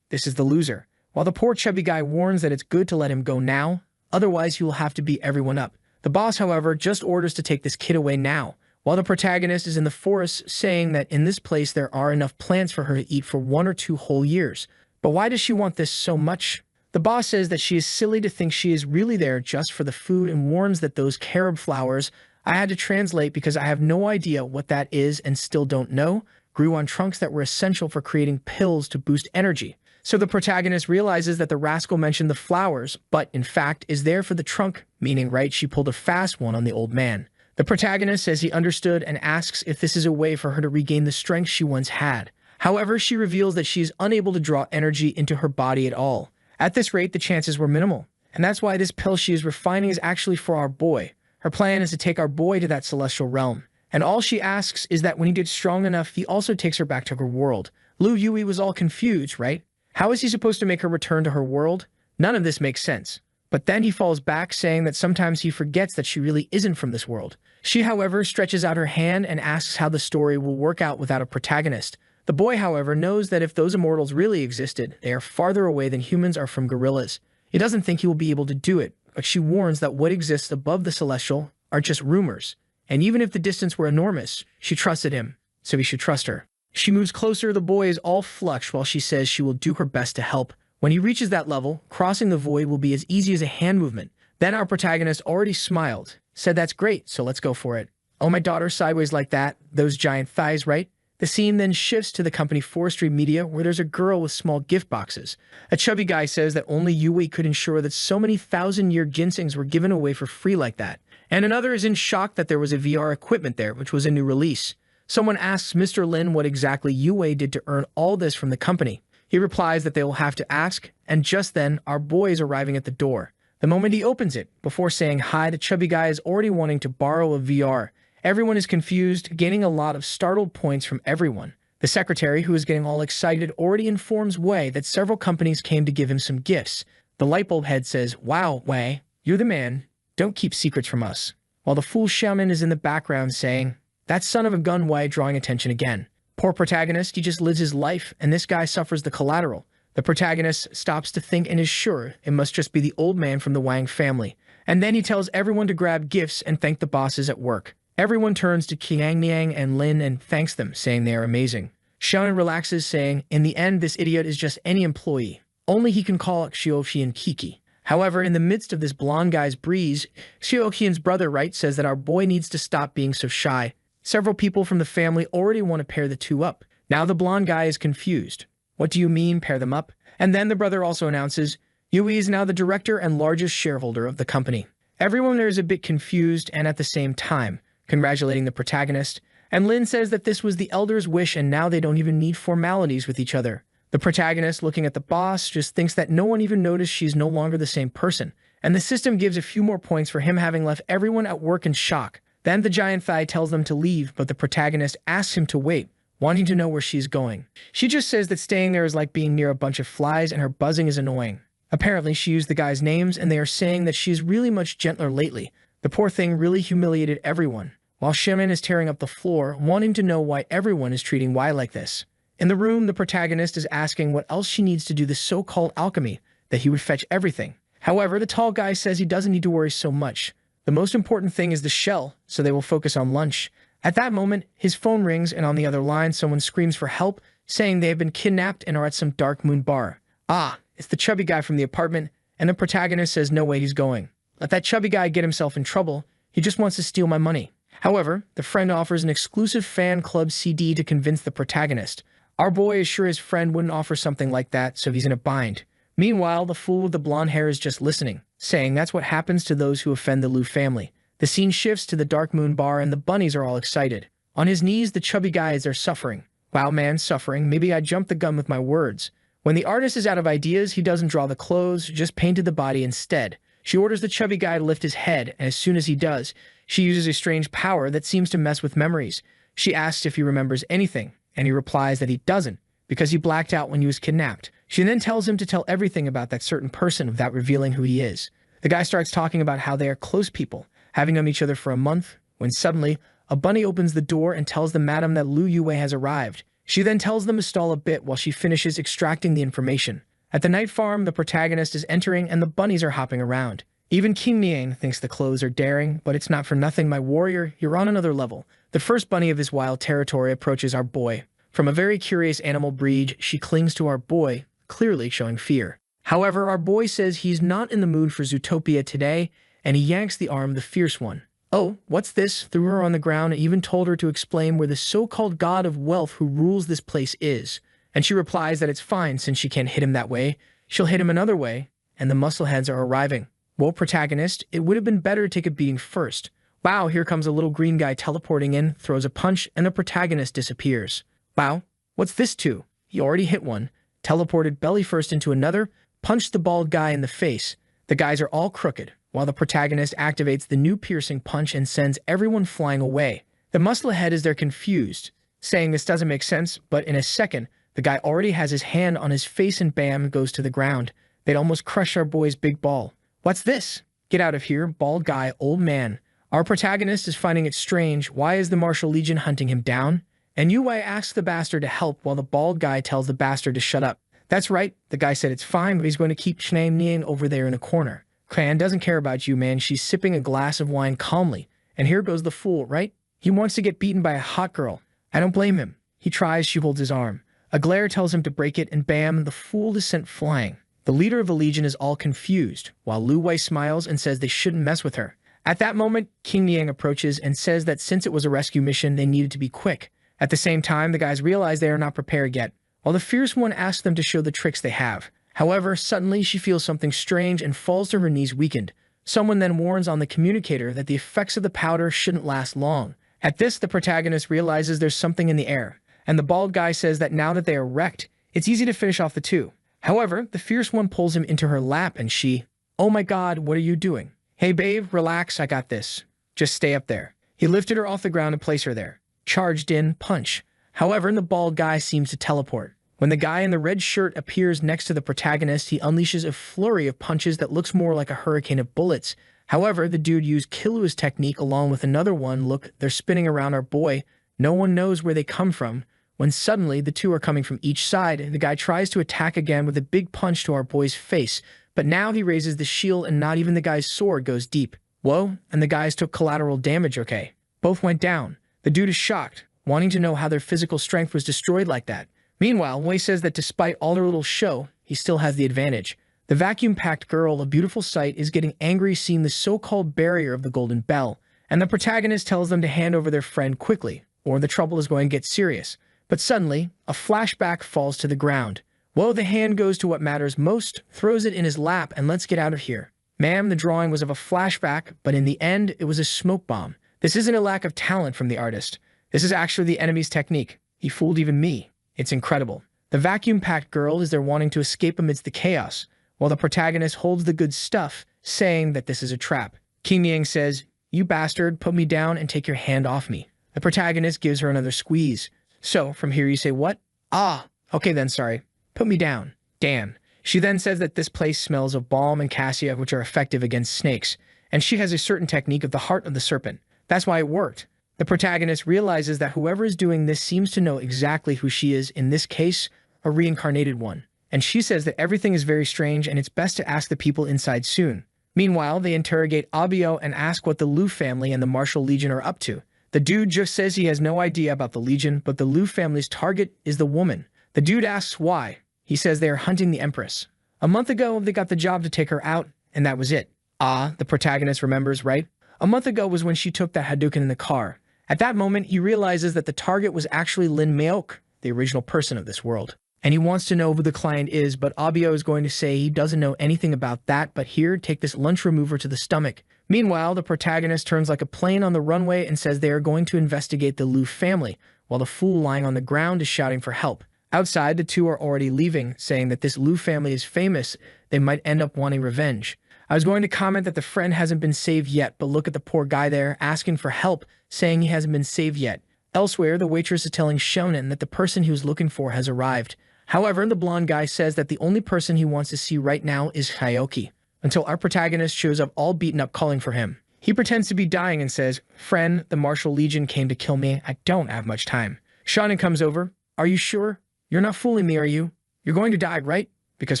this is the loser, while the poor chubby guy warns that it's good to let him go now, otherwise he will have to beat everyone up. The boss, however, just orders to take this kid away now, while the protagonist is in the forest saying that in this place there are enough plants for her to eat for 1 or 2 whole years. But why does she want this so much? The boss says that she is silly to think she is really there just for the food and warns that those carob flowers, I had to translate because I have no idea what that is and still don't know, grew on trunks that were essential for creating pills to boost energy. So the protagonist realizes that the rascal mentioned the flowers, but in fact is there for the trunk, meaning, right, she pulled a fast one on the old man. The protagonist says he understood and asks if this is a way for her to regain the strength she once had. However, she reveals that she is unable to draw energy into her body at all. At this rate, the chances were minimal. And that's why this pill she is refining is actually for our boy. Her plan is to take our boy to that celestial realm. And all she asks is that when he gets strong enough, he also takes her back to her world. Lu Yui was all confused, right? How is he supposed to make her return to her world? None of this makes sense. But then he falls back, saying that sometimes he forgets that she really isn't from this world. She, however, stretches out her hand and asks how the story will work out without a protagonist. The boy, however, knows that if those immortals really existed, they are farther away than humans are from gorillas. He doesn't think he will be able to do it, but she warns that what exists above the celestial are just rumors. And even if the distance were enormous, she trusted him, so he should trust her. She moves closer, the boy is all flushed while she says she will do her best to help. When he reaches that level, crossing the void will be as easy as a hand movement. Then our protagonist already smiled, said that's great, so let's go for it. Oh, my daughter, sideways like that, those giant thighs, right? The scene then shifts to the company Forestry Media, where there's a girl with small gift boxes. A chubby guy says that only Yui could ensure that so many 1,000-year ginsengs were given away for free like that. And another is in shock that there was a VR equipment there, which was a new release. Someone asks Mr. Lin what exactly Yui did to earn all this from the company. He replies that they will have to ask, and just then, our boy is arriving at the door. The moment he opens it, before saying hi, the chubby guy is already wanting to borrow a VR. Everyone is confused, gaining a lot of startled points from everyone. The secretary, who is getting all excited, already informs Wei that several companies came to give him some gifts. The lightbulb head says, "Wow, Wei, you're the man. Don't keep secrets from us." While the fool shaman is in the background saying, "That son of a gun, Wei," drawing attention again. Poor protagonist, he just lives his life, and this guy suffers the collateral. The protagonist stops to think and is sure it must just be the old man from the Wang family. And then he tells everyone to grab gifts and thank the bosses at work. Everyone turns to Qiang Niang and Lin and thanks them, saying they are amazing. Xiaonan relaxes, saying, "In the end, this idiot is just any employee. Only he can call Xiuoqi and Kiki." However, in the midst of this blonde guy's breeze, Xiuoqian's brother, Right, says that our boy needs to stop being so shy. Several people from the family already want to pair the two up. Now the blonde guy is confused. "What do you mean, pair them up?" And then the brother also announces, Yui is now the director and largest shareholder of the company. Everyone there is a bit confused and at the same time congratulating the protagonist, and Lin says that this was the elder's wish and now they don't even need formalities with each other. The protagonist, looking at the boss, just thinks that no one even noticed she's no longer the same person, and the system gives a few more points for him having left everyone at work in shock. Then the giant thigh tells them to leave, but the protagonist asks him to wait, wanting to know where she's going. She just says that staying there is like being near a bunch of flies and her buzzing is annoying. Apparently, she used the guys' names and they are saying that she is really much gentler lately. The poor thing really humiliated everyone, while Shaman is tearing up the floor, wanting to know why everyone is treating Y like this. In the room, the protagonist is asking what else she needs to do this so-called alchemy, that he would fetch everything. However, the tall guy says he doesn't need to worry so much. The most important thing is the shell, so they will focus on lunch. At that moment, his phone rings and on the other line, someone screams for help, saying they have been kidnapped and are at some dark moon bar. Ah, it's the chubby guy from the apartment, and the protagonist says no way he's going. Let that chubby guy get himself in trouble. He just wants to steal my money. However, the friend offers an exclusive fan club CD to convince the protagonist. Our boy is sure his friend wouldn't offer something like that, so he's in a bind. Meanwhile, the fool with the blonde hair is just listening, saying that's what happens to those who offend the Liu family. The scene shifts to the dark moon bar and the bunnies are all excited. On his knees, the chubby guys are suffering. Wow, man, suffering. Maybe I jumped the gun with my words. When the artist is out of ideas, he doesn't draw the clothes, just painted the body instead. She orders the chubby guy to lift his head, and as soon as he does, she uses a strange power that seems to mess with memories. She asks if he remembers anything, and he replies that he doesn't, because he blacked out when he was kidnapped. She then tells him to tell everything about that certain person without revealing who he is. The guy starts talking about how they are close people, having known each other for a month, when suddenly, a bunny opens the door and tells the madam that Liu Yue has arrived. She then tells them to stall a bit while she finishes extracting the information. At the night farm, the protagonist is entering and the bunnies are hopping around. Even King Niang thinks the clothes are daring, but it's not for nothing, my warrior, you're on another level. The first bunny of his wild territory approaches our boy. From a very curious animal breed, she clings to our boy, clearly showing fear. However, our boy says he's not in the mood for Zootopia today, and he yanks the arm of the fierce one. "Oh, what's this?" threw her on the ground and even told her to explain where the so-called god of wealth who rules this place is. And she replies that it's fine since she can't hit him that way. She'll hit him another way, and the muscleheads are arriving. Well, protagonist, it would have been better to take a beating first. Wow, here comes a little green guy teleporting in, throws a punch, and the protagonist disappears. Wow, what's this too? He already hit one, teleported belly first into another, punched the bald guy in the face. The guys are all crooked, while the protagonist activates the new piercing punch and sends everyone flying away. The musclehead is there confused, saying this doesn't make sense, but in a second, the guy already has his hand on his face and bam, goes to the ground. They'd almost crush our boy's big ball. What's this? Get out of here, bald guy, old man. Our protagonist is finding it strange. Why is the Martial Legion hunting him down? And Yue asks the bastard to help while the bald guy tells the bastard to shut up. That's right, the guy said it's fine, but he's going to keep Chnang Niang over there in a corner. Cran doesn't care about you, man. She's sipping a glass of wine calmly. And here goes the fool, right? He wants to get beaten by a hot girl. I don't blame him. He tries, she holds his arm. A glare tells him to break it, and bam, the fool is sent flying. The leader of the Legion is all confused, while Lu Wei smiles and says they shouldn't mess with her. At that moment, King Niang approaches and says that since it was a rescue mission, they needed to be quick. At the same time, the guys realize they are not prepared yet, while the fierce one asks them to show the tricks they have. However, suddenly she feels something strange and falls to her knees weakened. Someone then warns on the communicator that the effects of the powder shouldn't last long. At this, the protagonist realizes there's something in the air, and the bald guy says that now that they are wrecked, it's easy to finish off the two. However, the fierce one pulls him into her lap and she, "Oh my god, what are you doing?" "Hey babe, relax, I got this. Just stay up there." He lifted her off the ground and placed her there. Charged in, punch. However, the bald guy seems to teleport. When the guy in the red shirt appears next to the protagonist, he unleashes a flurry of punches that looks more like a hurricane of bullets. However, the dude used Killua's technique along with another one. Look, they're spinning around our boy. No one knows where they come from. When suddenly, the two are coming from each side, the guy tries to attack again with a big punch to our boy's face. But now he raises the shield and not even the guy's sword goes deep. Whoa, and the guys took collateral damage, okay. Both went down. The dude is shocked, wanting to know how their physical strength was destroyed like that. Meanwhile, Wei says that despite all their little show, he still has the advantage. The vacuum-packed girl, a beautiful sight, is getting angry seeing the so-called barrier of the Golden Bell, and the protagonist tells them to hand over their friend quickly, or the trouble is going to get serious. But suddenly, a flashback falls to the ground. Whoa, the hand goes to what matters most, throws it in his lap, and let's get out of here. Ma'am, the drawing was of a flashback, but in the end, it was a smoke bomb. This isn't a lack of talent from the artist. This is actually the enemy's technique. He fooled even me. It's incredible. The vacuum-packed girl is there wanting to escape amidst the chaos, while the protagonist holds the good stuff, saying that this is a trap. King Yang says, "You bastard, put me down and take your hand off me." The protagonist gives her another squeeze. So, from here you say, what? Ah, okay then, sorry. Put me down. Damn. She then says that this place smells of balm and cassia, which are effective against snakes, and she has a certain technique of the heart of the serpent. That's why it worked. The protagonist realizes that whoever is doing this seems to know exactly who she is, in this case, a reincarnated one. And she says that everything is very strange and it's best to ask the people inside soon. Meanwhile, they interrogate Abio and ask what the Liu family and the Martial Legion are up to. The dude just says he has no idea about the Legion, but the Liu family's target is the woman. The dude asks why. He says they are hunting the Empress. A month ago, they got the job to take her out, and that was it. Ah, the protagonist remembers, right? A month ago was when she took that Hadouken in the car. At that moment, he realizes that the target was actually Lin Maok, the original person of this world. And he wants to know who the client is, but Abio is going to say he doesn't know anything about that, but here, take this lunch remover to the stomach. Meanwhile, the protagonist turns like a plane on the runway and says they are going to investigate the Liu family, while the fool lying on the ground is shouting for help. Outside, the two are already leaving, saying that this Liu family is famous, they might end up wanting revenge. I was going to comment that the friend hasn't been saved yet, but look at the poor guy there, asking for help, saying he hasn't been saved yet. Elsewhere, the waitress is telling Shonen that the person he was looking for has arrived. However, the blonde guy says that the only person he wants to see right now is Hyoki, until our protagonist shows up all beaten up calling for him. He pretends to be dying and says, "Friend, the Martial Legion came to kill me. I don't have much time." Shonen comes over. "Are you sure? You're not fooling me, are you? You're going to die, right? Because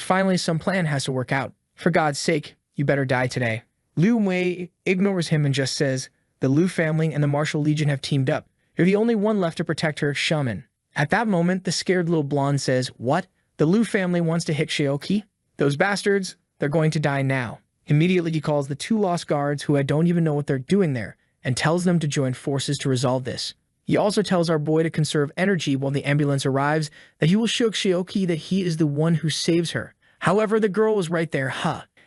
finally some plan has to work out. For God's sake, you better die today." Liu Wei ignores him and just says, "The Liu family and the Martial Legion have teamed up. You're the only one left to protect her, shaman." At that moment, the scared little blonde says, "What? The Liu family wants to hit Shioki? Those bastards, they're going to die now." Immediately, he calls the two lost guards who I don't even know what they're doing there, and tells them to join forces to resolve this. He also tells our boy to conserve energy while the ambulance arrives, that he will show Shioki that he is the one who saves her. However, the girl was right there,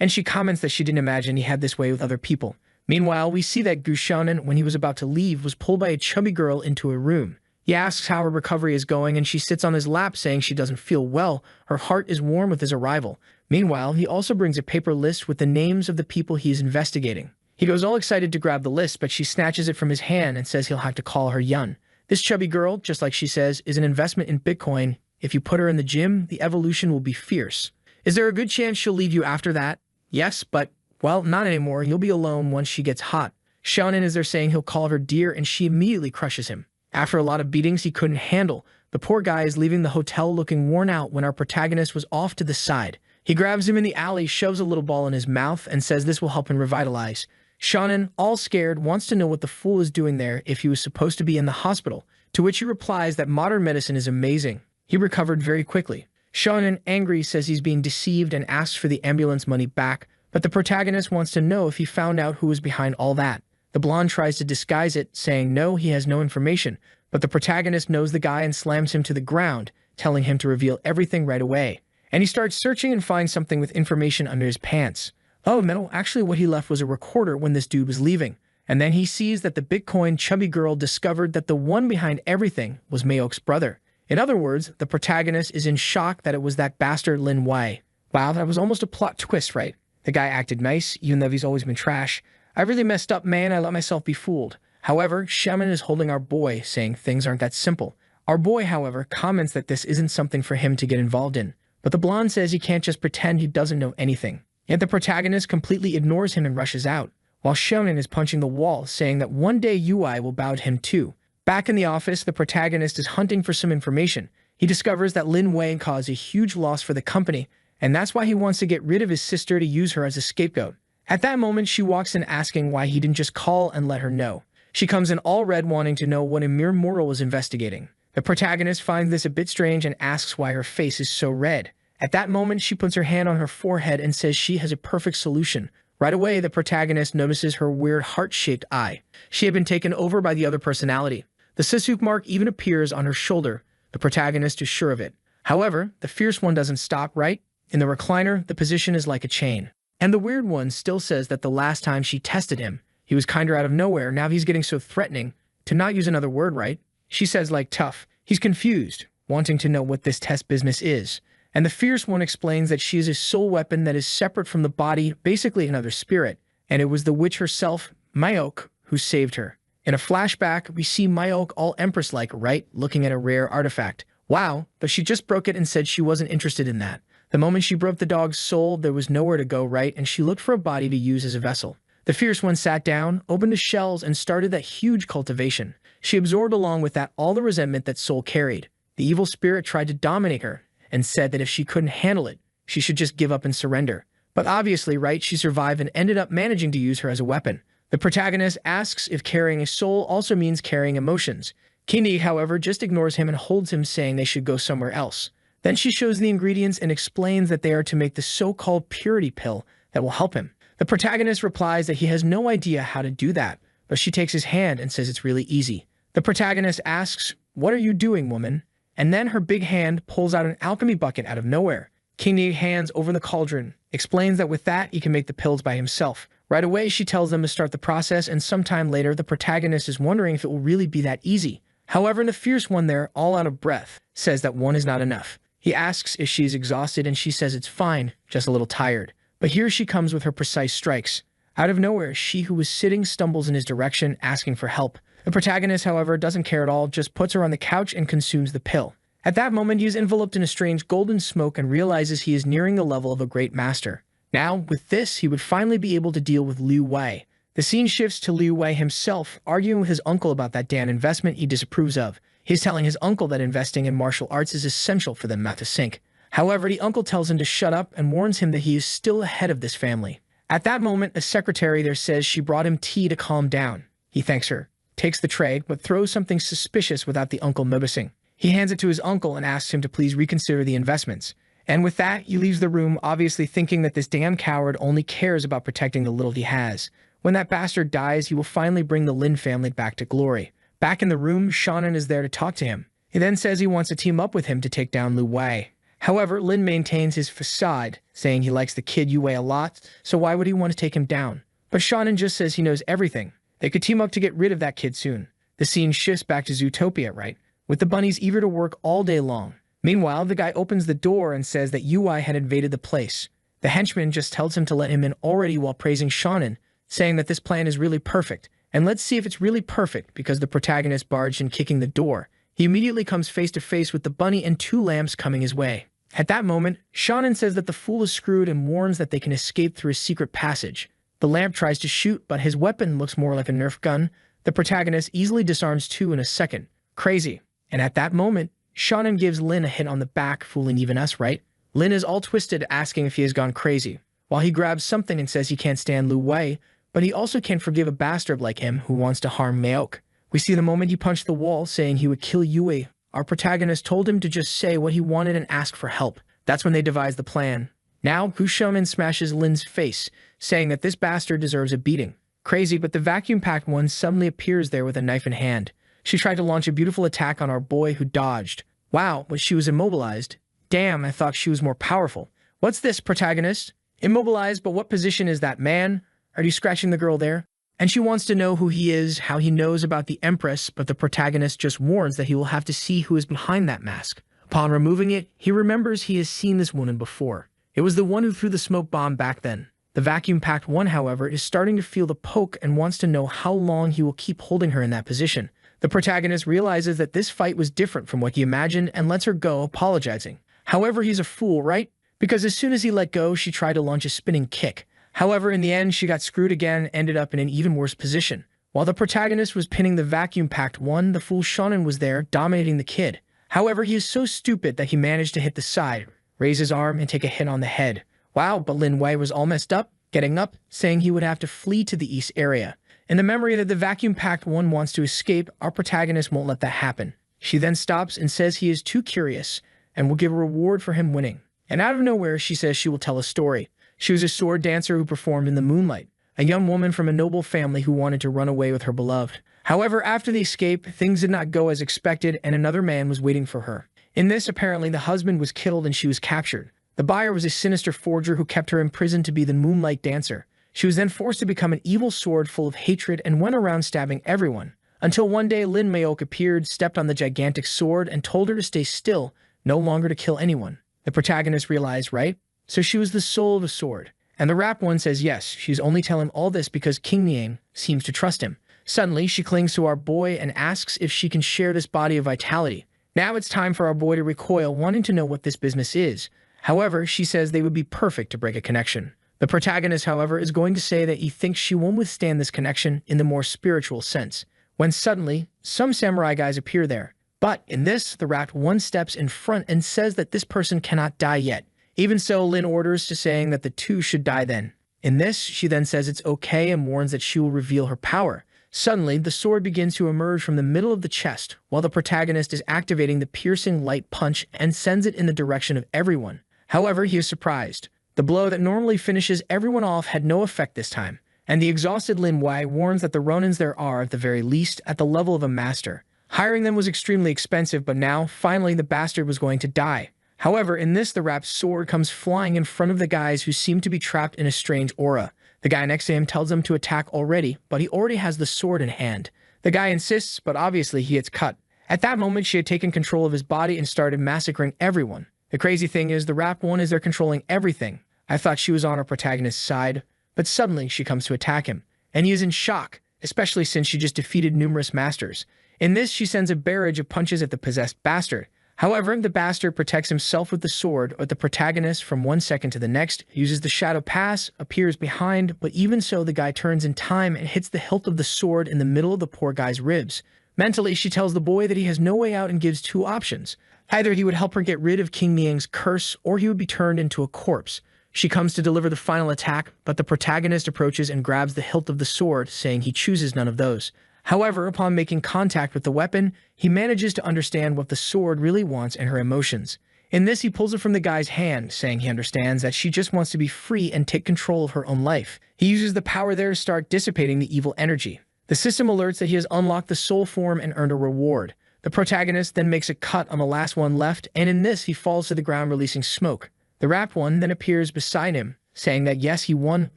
and she comments that she didn't imagine he had this way with other people. Meanwhile, we see that Gu Shonen, when he was about to leave, was pulled by a chubby girl into a room. He asks how her recovery is going, and she sits on his lap saying she doesn't feel well. Her heart is warm with his arrival. Meanwhile, he also brings a paper list with the names of the people he is investigating. He goes all excited to grab the list, but she snatches it from his hand and says he'll have to call her Yun. This chubby girl, just like she says, is an investment in Bitcoin. If you put her in the gym, the evolution will be fierce. Is there a good chance she'll leave you after that? Yes, but, well, not anymore. You'll be alone once she gets hot. Shonen is there saying he'll call her dear, and she immediately crushes him. After a lot of beatings he couldn't handle, the poor guy is leaving the hotel looking worn out when our protagonist was off to the side. He grabs him in the alley, shoves a little ball in his mouth, and says this will help him revitalize. Shonen, all scared, wants to know what the fool is doing there if he was supposed to be in the hospital, to which he replies that modern medicine is amazing. He recovered very quickly. Shonen, angry, says he's being deceived and asks for the ambulance money back, but the protagonist wants to know if he found out who was behind all that. The blonde tries to disguise it, saying no, he has no information, but the protagonist knows the guy and slams him to the ground, telling him to reveal everything right away. And he starts searching and finds something with information under his pants. Oh, no, actually what he left was a recorder when this dude was leaving. And then he sees that the Bitcoin chubby girl discovered that the one behind everything was Mayok's brother. In other words, the protagonist is in shock that it was that bastard Lin Wei. Wow, that was almost a plot twist, right? The guy acted nice, even though he's always been trash. I really messed up, man. I let myself be fooled. However, Shaman is holding our boy, saying things aren't that simple. Our boy, however, comments that this isn't something for him to get involved in, but the blonde says he can't just pretend he doesn't know anything. Yet the protagonist completely ignores him and rushes out, while Shonen is punching the wall, saying that one day UI will bow to him too. Back in the office, the protagonist is hunting for some information. He discovers that Lin Wei caused a huge loss for the company, and that's why he wants to get rid of his sister to use her as a scapegoat. At that moment, she walks in asking why he didn't just call and let her know. She comes in all red, wanting to know what a mere mortal was investigating. The protagonist finds this a bit strange and asks why her face is so red. At that moment, she puts her hand on her forehead and says she has a perfect solution. Right away, the protagonist notices her weird heart-shaped eye. She had been taken over by the other personality. The Sasuke mark even appears on her shoulder. The protagonist is sure of it. However, the fierce one doesn't stop, right? In the recliner, the position is like a chain. And the weird one still says that the last time she tested him, he was kinda out of nowhere. Now he's getting so threatening. To not use another word, right? She says like tough. He's confused, wanting to know what this test business is. And the fierce one explains that she is a soul weapon that is separate from the body, basically another spirit. And it was the witch herself, Mayok, who saved her. In a flashback, we see Mayok all empress-like, right? Looking at a rare artifact. Wow, but she just broke it and said she wasn't interested in that. The moment she broke the dog's soul, there was nowhere to go, right? And she looked for a body to use as a vessel. The fierce one sat down, opened the shells, and started that huge cultivation. She absorbed along with that all the resentment that soul carried. The evil spirit tried to dominate her, and said that if she couldn't handle it, she should just give up and surrender. But obviously, right, she survived and ended up managing to use her as a weapon. The protagonist asks if carrying a soul also means carrying emotions. Kindi, however, just ignores him and holds him, saying they should go somewhere else. Then she shows the ingredients and explains that they are to make the so-called purity pill that will help him. The protagonist replies that he has no idea how to do that, but she takes his hand and says it's really easy. The protagonist asks, "What are you doing, woman?" And then her big hand pulls out an alchemy bucket out of nowhere. Kindi hands over the cauldron, explains that with that he can make the pills by himself. Right away, she tells them to start the process, and sometime later, the protagonist is wondering if it will really be that easy. However, the fierce one there, all out of breath, says that one is not enough. He asks if she is exhausted, and she says it's fine, just a little tired. But here she comes with her precise strikes. Out of nowhere, she who was sitting stumbles in his direction, asking for help. The protagonist, however, doesn't care at all, just puts her on the couch and consumes the pill. At that moment, he is enveloped in a strange golden smoke and realizes he is nearing the level of a great master. Now, with this, he would finally be able to deal with Liu Wei. The scene shifts to Liu Wei himself, arguing with his uncle about that damn investment he disapproves of. He's telling his uncle that investing in martial arts is essential for them not to sink. However, the uncle tells him to shut up and warns him that he is still ahead of this family. At that moment, a secretary there says she brought him tea to calm down. He thanks her, takes the tray, but throws something suspicious without the uncle noticing. He hands it to his uncle and asks him to please reconsider the investments. And with that, he leaves the room, obviously thinking that this damn coward only cares about protecting the little he has. When that bastard dies, he will finally bring the Lin family back to glory. Back in the room, Shonen is there to talk to him. He then says he wants to team up with him to take down Liu Wei. However, Lin maintains his facade, saying he likes the kid Yue a lot, so why would he want to take him down? But Shonen just says he knows everything. They could team up to get rid of that kid soon. The scene shifts back to Zootopia, right? With the bunnies eager to work all day long. Meanwhile, the guy opens the door and says that UI had invaded the place. The henchman just tells him to let him in already while praising Shonen, saying that this plan is really perfect. And let's see if it's really perfect, because the protagonist barged in kicking the door. He immediately comes face to face with the bunny and two lamps coming his way. At that moment, Shonen says that the fool is screwed and warns that they can escape through a secret passage. The lamp tries to shoot, but his weapon looks more like a Nerf gun. The protagonist easily disarms two in a second. Crazy. And at that moment, Shonen gives Lin a hit on the back, fooling even us, right? Lin is all twisted, asking if he has gone crazy, while he grabs something and says he can't stand Liu Wei, but he also can't forgive a bastard like him who wants to harm Mayok. We see the moment he punched the wall, saying he would kill Yue. Our protagonist told him to just say what he wanted and ask for help. That's when they devise the plan. Now, Shonen smashes Lin's face, saying that this bastard deserves a beating. Crazy, but the vacuum-packed one suddenly appears there with a knife in hand. She tried to launch a beautiful attack on our boy who dodged. Wow, but she was immobilized. Damn, I thought she was more powerful. What's this, protagonist? Immobilized, but what position is that, man? Are you scratching the girl there? And she wants to know who he is, how he knows about the Empress, but the protagonist just warns that he will have to see who is behind that mask. Upon removing it, he remembers he has seen this woman before. It was the one who threw the smoke bomb back then. The vacuum-packed one, however, is starting to feel the poke and wants to know how long he will keep holding her in that position. The protagonist realizes that this fight was different from what he imagined and lets her go, apologizing. However, he's a fool, right? Because as soon as he let go, she tried to launch a spinning kick. However, in the end, she got screwed again and ended up in an even worse position. While the protagonist was pinning the vacuum-packed one, the fool Shonen was there, dominating the kid. However, he is so stupid that he managed to hit the side, raise his arm, and take a hit on the head. Wow, but Lin Wei was all messed up, getting up, saying he would have to flee to the east area. In the memory that the vacuum-packed one wants to escape, our protagonist won't let that happen. She then stops and says he is too curious and will give a reward for him winning. And out of nowhere, she says she will tell a story. She was a sword dancer who performed in the moonlight, a young woman from a noble family who wanted to run away with her beloved. However, after the escape, things did not go as expected and another man was waiting for her. In this, apparently, the husband was killed and she was captured. The buyer was a sinister forger who kept her imprisoned to be the moonlight dancer. She was then forced to become an evil sword full of hatred and went around stabbing everyone. Until one day, Lin Mayok appeared, stepped on the gigantic sword, and told her to stay still, no longer to kill anyone. The protagonist realized, right? So she was the soul of a sword. And the rap one says yes, she's only telling all this because King Niang seems to trust him. Suddenly, she clings to our boy and asks if she can share this body of vitality. Now it's time for our boy to recoil, wanting to know what this business is. However, she says they would be perfect to break a connection. The protagonist, however, is going to say that he thinks she won't withstand this connection in the more spiritual sense, when suddenly, some samurai guys appear there. But in this, the rat one steps in front and says that this person cannot die yet. Even so, Lin orders to saying that the two should die then. In this, she then says it's okay and warns that she will reveal her power. Suddenly, the sword begins to emerge from the middle of the chest, while the protagonist is activating the piercing light punch and sends it in the direction of everyone. However, he is surprised. The blow that normally finishes everyone off had no effect this time, and the exhausted Lin Wei warns that the Ronins there are, at the very least, at the level of a master. Hiring them was extremely expensive, but now, finally, the bastard was going to die. However, in this, the rap's sword comes flying in front of the guys who seem to be trapped in a strange aura. The guy next to him tells them to attack already, but he already has the sword in hand. The guy insists, but obviously he gets cut. At that moment, she had taken control of his body and started massacring everyone. The crazy thing is, the rap one is there controlling everything. I thought she was on our protagonist's side, but suddenly she comes to attack him, and he is in shock, especially since she just defeated numerous masters. In this, she sends a barrage of punches at the possessed bastard. However, the bastard protects himself with the sword, but the protagonist, from 1 second to the next, uses the shadow pass, appears behind, but even so, the guy turns in time and hits the hilt of the sword in the middle of the poor guy's ribs. Mentally, she tells the boy that he has no way out and gives two options. Either he would help her get rid of King Niang's curse, or he would be turned into a corpse. She comes to deliver the final attack, but the protagonist approaches and grabs the hilt of the sword, saying he chooses none of those. However, upon making contact with the weapon, he manages to understand what the sword really wants and her emotions. In this, he pulls it from the guy's hand, saying he understands that she just wants to be free and take control of her own life. He uses the power there to start dissipating the evil energy. The system alerts that he has unlocked the soul form and earned a reward. The protagonist then makes a cut on the last one left, and in this, he falls to the ground releasing smoke. The wrapped one then appears beside him, saying that yes, he won,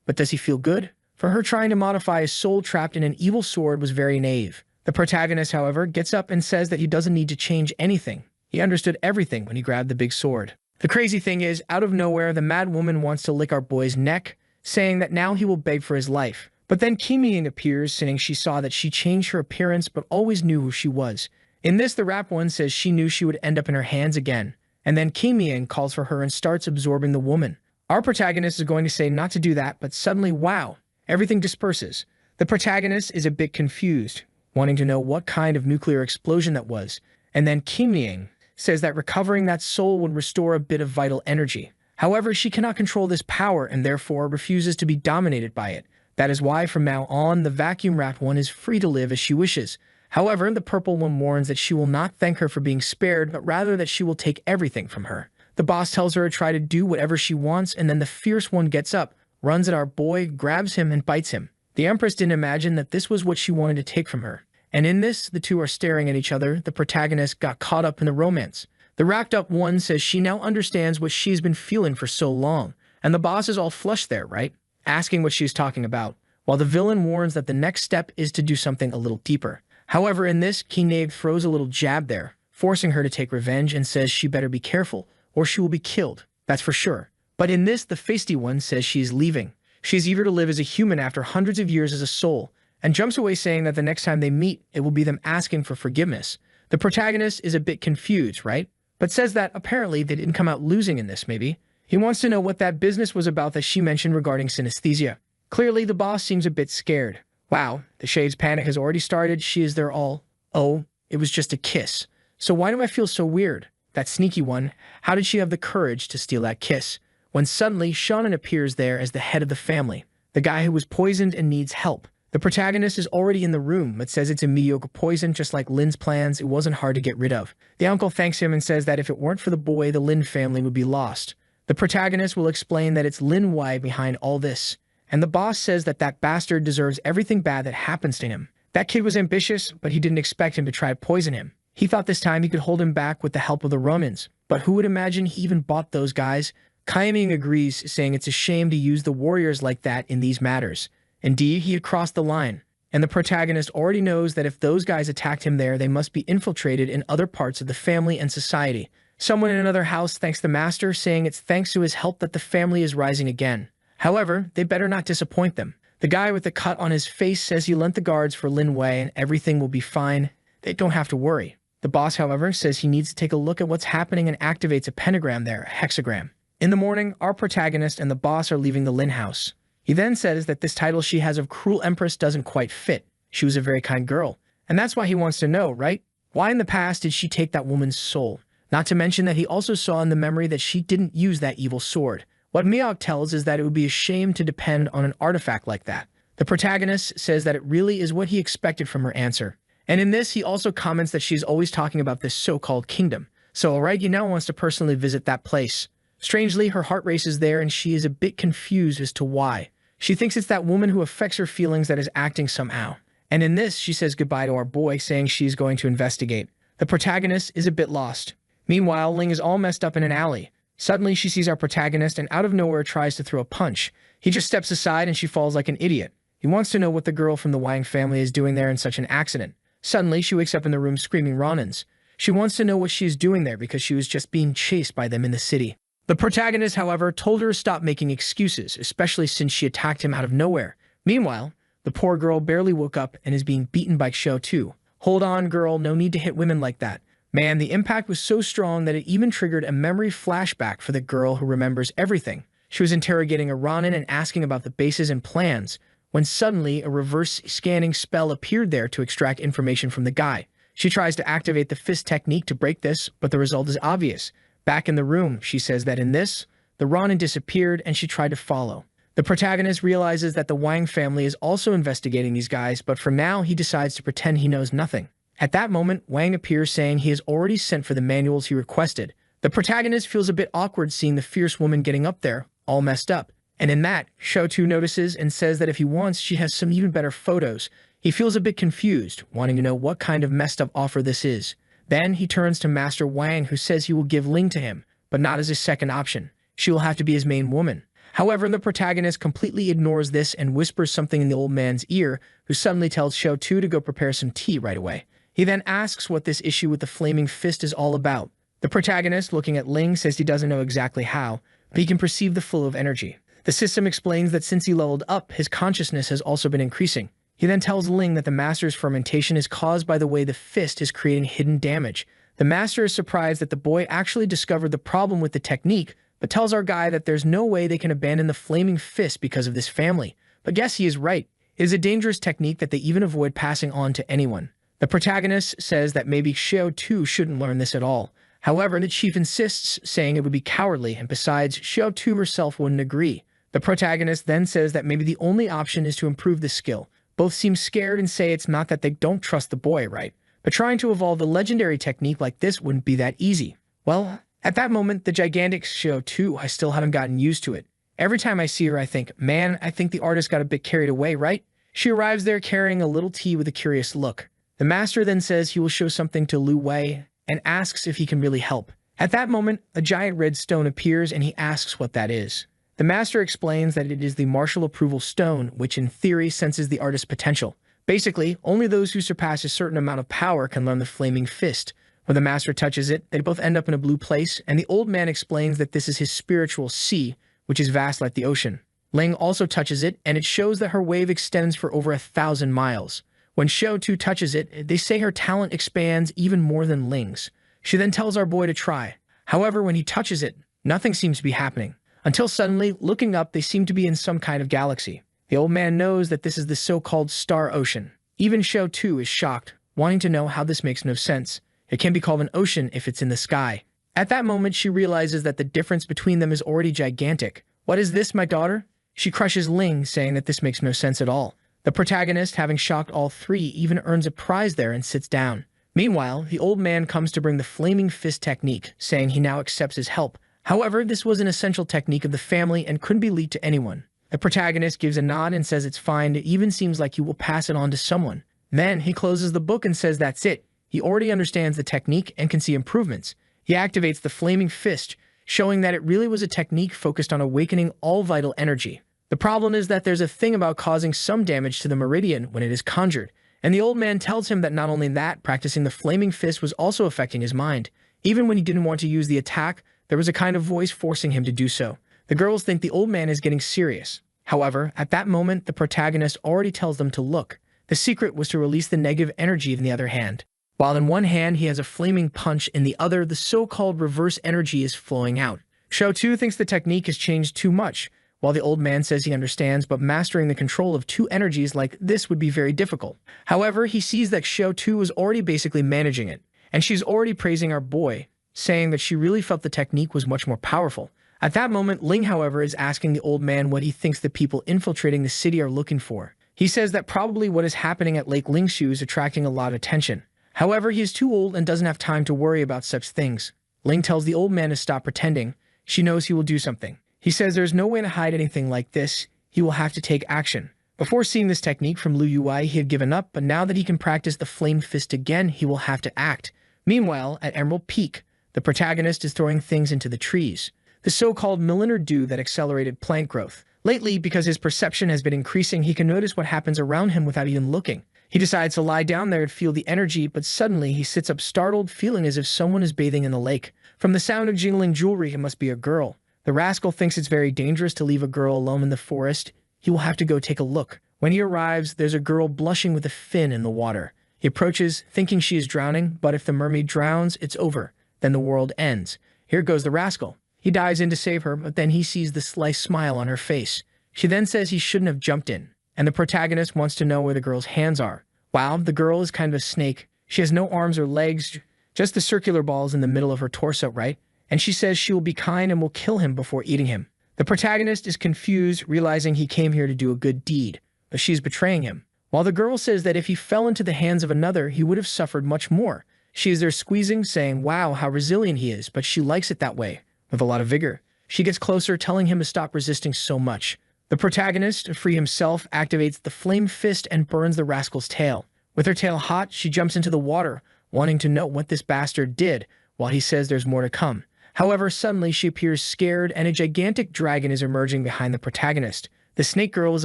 but does he feel good? For her, trying to modify his soul trapped in an evil sword was very naive. The protagonist, however, gets up and says that he doesn't need to change anything. He understood everything when he grabbed the big sword. The crazy thing is, out of nowhere, the mad woman wants to lick our boy's neck, saying that now he will beg for his life. But then Kim Ying appears, saying she saw that she changed her appearance but always knew who she was. In this, the rap one says she knew she would end up in her hands again. And then Kim Ying calls for her and starts absorbing the woman. Our protagonist is going to say not to do that, but suddenly, wow, everything disperses. The protagonist is a bit confused, wanting to know what kind of nuclear explosion that was. And then Kim Ying says that recovering that soul would restore a bit of vital energy. However, she cannot control this power and therefore refuses to be dominated by it. That is why from now on, the vacuum-wrapped one is free to live as she wishes. However, the purple one warns that she will not thank her for being spared, but rather that she will take everything from her. The boss tells her to try to do whatever she wants, and then the fierce one gets up, runs at our boy, grabs him, and bites him. The Empress didn't imagine that this was what she wanted to take from her. And in this, the two are staring at each other. The protagonist got caught up in the romance. The racked up one says she now understands what she's been feeling for so long. And the boss is all flushed there, right? Asking what she's talking about, while the villain warns that the next step is to do something a little deeper. However, in this, King Nave throws a little jab there, forcing her to take revenge and says she better be careful, or she will be killed, that's for sure. But in this, the feisty one says she is leaving. She is eager to live as a human after hundreds of years as a soul, and jumps away saying that the next time they meet, it will be them asking for forgiveness. The protagonist is a bit confused, right? But says that apparently they didn't come out losing in this, maybe. He wants to know what that business was about that she mentioned regarding synesthesia. Clearly, the boss seems a bit scared. Wow, the Shade's panic has already started. She is their all. Oh, it was just a kiss. So why do I feel so weird? That sneaky one, how did she have the courage to steal that kiss? When suddenly, Shannon appears there as the head of the family, the guy who was poisoned and needs help. The protagonist is already in the room, but says it's a mediocre poison, just like Lin's plans. It wasn't hard to get rid of. The uncle thanks him and says that if it weren't for the boy, the Lin family would be lost. The protagonist will explain that it's Lin Wai behind all this, and the boss says that that bastard deserves everything bad that happens to him. That kid was ambitious, but he didn't expect him to try to poison him. He thought this time he could hold him back with the help of the Romans, but who would imagine he even bought those guys? Kaiming agrees, saying it's a shame to use the warriors like that in these matters. Indeed, he had crossed the line, and the protagonist already knows that if those guys attacked him there, they must be infiltrated in other parts of the family and society. Someone in another house thanks the master, saying it's thanks to his help that the family is rising again. However, they better not disappoint them. The guy with the cut on his face says he lent the guards for Lin Wei and everything will be fine. They don't have to worry. The boss, however, says he needs to take a look at what's happening and activates a pentagram there, a hexagram. In the morning, our protagonist and the boss are leaving the Lin house. He then says that this title she has of Cruel Empress doesn't quite fit. She was a very kind girl. And that's why he wants to know, right? Why in the past did she take that woman's soul? Not to mention that he also saw in the memory that she didn't use that evil sword. What Miok tells is that it would be a shame to depend on an artifact like that. The protagonist says that it really is what he expected from her answer. And in this, he also comments that she's always talking about this so-called kingdom. So alright, he now wants to personally visit that place. Strangely, her heart races there and she is a bit confused as to why. She thinks it's that woman who affects her feelings that is acting somehow. And in this, she says goodbye to our boy, saying she's going to investigate. The protagonist is a bit lost. Meanwhile, Ling is all messed up in an alley. Suddenly, she sees our protagonist and out of nowhere tries to throw a punch. He just steps aside and she falls like an idiot. He wants to know what the girl from the Wang family is doing there in such an accident. Suddenly, she wakes up in the room screaming Ronins. She wants to know what she is doing there because she was just being chased by them in the city. The protagonist, however, told her to stop making excuses, especially since she attacked him out of nowhere. Meanwhile, the poor girl barely woke up and is being beaten by Xiao Tu. Hold on, girl, no need to hit women like that. Man, the impact was so strong that it even triggered a memory flashback for the girl who remembers everything. She was interrogating a Ronin and asking about the bases and plans, when suddenly a reverse scanning spell appeared there to extract information from the guy. She tries to activate the fist technique to break this, but the result is obvious. Back in the room, she says that in this, the Ronin disappeared and she tried to follow. The protagonist realizes that the Wang family is also investigating these guys, but for now he decides to pretend he knows nothing. At that moment, Wang appears saying he has already sent for the manuals he requested. The protagonist feels a bit awkward seeing the fierce woman getting up there, all messed up. And in that, Xiao Tu notices and says that if he wants, she has some even better photos. He feels a bit confused, wanting to know what kind of messed up offer this is. Then he turns to Master Wang, who says he will give Ling to him, but not as his second option. She will have to be his main woman. However, the protagonist completely ignores this and whispers something in the old man's ear, who suddenly tells Xiao Tu to go prepare some tea right away. He then asks what this issue with the flaming fist is all about. The protagonist, looking at Ling, says he doesn't know exactly how, but he can perceive the flow of energy. The system explains that since he leveled up, his consciousness has also been increasing. He then tells Ling that the master's fermentation is caused by the way the fist is creating hidden damage. The master is surprised that the boy actually discovered the problem with the technique, but tells our guy that there's no way they can abandon the flaming fist because of this family. But yes, he is right. It is a dangerous technique that they even avoid passing on to anyone. The protagonist says that maybe Xiao Tu shouldn't learn this at all. However, the chief insists, saying it would be cowardly, and besides, Xiao Tu herself wouldn't agree. The protagonist then says that maybe the only option is to improve the skill. Both seem scared and say it's not that they don't trust the boy, right? But trying to evolve the legendary technique like this wouldn't be that easy. Well, at that moment, the gigantic Xiao Tu, I still haven't gotten used to it. Every time I see her, I think, man, I think the artist got a bit carried away, right? She arrives there carrying a little tea with a curious look. The master then says he will show something to Lu Wei and asks if he can really help. At that moment, a giant red stone appears and he asks what that is. The master explains that it is the martial approval stone, which in theory senses the artist's potential. Basically, only those who surpass a certain amount of power can learn the flaming fist. When the master touches it, they both end up in a blue place, and the old man explains that this is his spiritual sea, which is vast like the ocean. Ling also touches it, and it shows that her wave extends for over 1,000 miles. When Shou Tu touches it, they say her talent expands even more than Ling's. She then tells our boy to try. However, when he touches it, nothing seems to be happening. Until suddenly, looking up, they seem to be in some kind of galaxy. The old man knows that this is the so-called star ocean. Even Shou Tu is shocked, wanting to know how this makes no sense. It can be called an ocean if it's in the sky. At that moment, she realizes that the difference between them is already gigantic. What is this, my daughter? She crushes Ling, saying that this makes no sense at all. The protagonist, having shocked all three, even earns a prize there and sits down. Meanwhile, the old man comes to bring the flaming fist technique, saying he now accepts his help. However, this was an essential technique of the family and couldn't be leaked to anyone. The protagonist gives a nod and says it's fine. It even seems like he will pass it on to someone. Then he closes the book and says that's it. He already understands the technique and can see improvements. He activates the flaming fist, showing that it really was a technique focused on awakening all vital energy. The problem is that there's a thing about causing some damage to the meridian when it is conjured, and the old man tells him that not only that, practicing the flaming fist was also affecting his mind. Even when he didn't want to use the attack, there was a kind of voice forcing him to do so. The girls think the old man is getting serious. However, at that moment, the protagonist already tells them to look. The secret was to release the negative energy in the other hand. While in one hand he has a flaming punch, in the other the so-called reverse energy is flowing out. Shou Tu thinks the technique has changed too much, while the old man says he understands, but mastering the control of two energies like this would be very difficult. However, he sees that Shou Tu is already basically managing it, and she's already praising our boy, saying that she really felt the technique was much more powerful. At that moment, Ling, however, is asking the old man what he thinks the people infiltrating the city are looking for. He says that probably what is happening at Lake Lingshu is attracting a lot of attention. However, he is too old and doesn't have time to worry about such things. Ling tells the old man to stop pretending. She knows he will do something. He says there's no way to hide anything like this. He will have to take action. Before seeing this technique from Liu Yuai, he had given up, but now that he can practice the flame fist again, he will have to act. Meanwhile, at Emerald Peak, the protagonist is throwing things into the trees. The so-called milliner dew that accelerated plant growth. Lately, because his perception has been increasing, he can notice what happens around him without even looking. He decides to lie down there and feel the energy, but suddenly he sits up startled, feeling as if someone is bathing in the lake. From the sound of jingling jewelry, it must be a girl. The rascal thinks it's very dangerous to leave a girl alone in the forest. He will have to go take a look. When he arrives, there's a girl blushing with a fin in the water. He approaches, thinking she is drowning, but if the mermaid drowns, it's over. Then the world ends. Here goes the rascal. He dives in to save her, but then he sees the sly smile on her face. She then says he shouldn't have jumped in, and the protagonist wants to know where the girl's hands are. Wow, the girl is kind of a snake. She has no arms or legs, just the circular balls in the middle of her torso, right? And she says she will be kind and will kill him before eating him. The protagonist is confused, realizing he came here to do a good deed, but she's betraying him. While the girl says that if he fell into the hands of another, he would have suffered much more. She is there squeezing, saying, wow, how resilient he is, but she likes it that way, with a lot of vigor. She gets closer, telling him to stop resisting so much. The protagonist, to free himself, activates the flame fist and burns the rascal's tail. With her tail hot, she jumps into the water, wanting to know what this bastard did, while he says there's more to come. However, suddenly she appears scared, and a gigantic dragon is emerging behind the protagonist. The snake girl is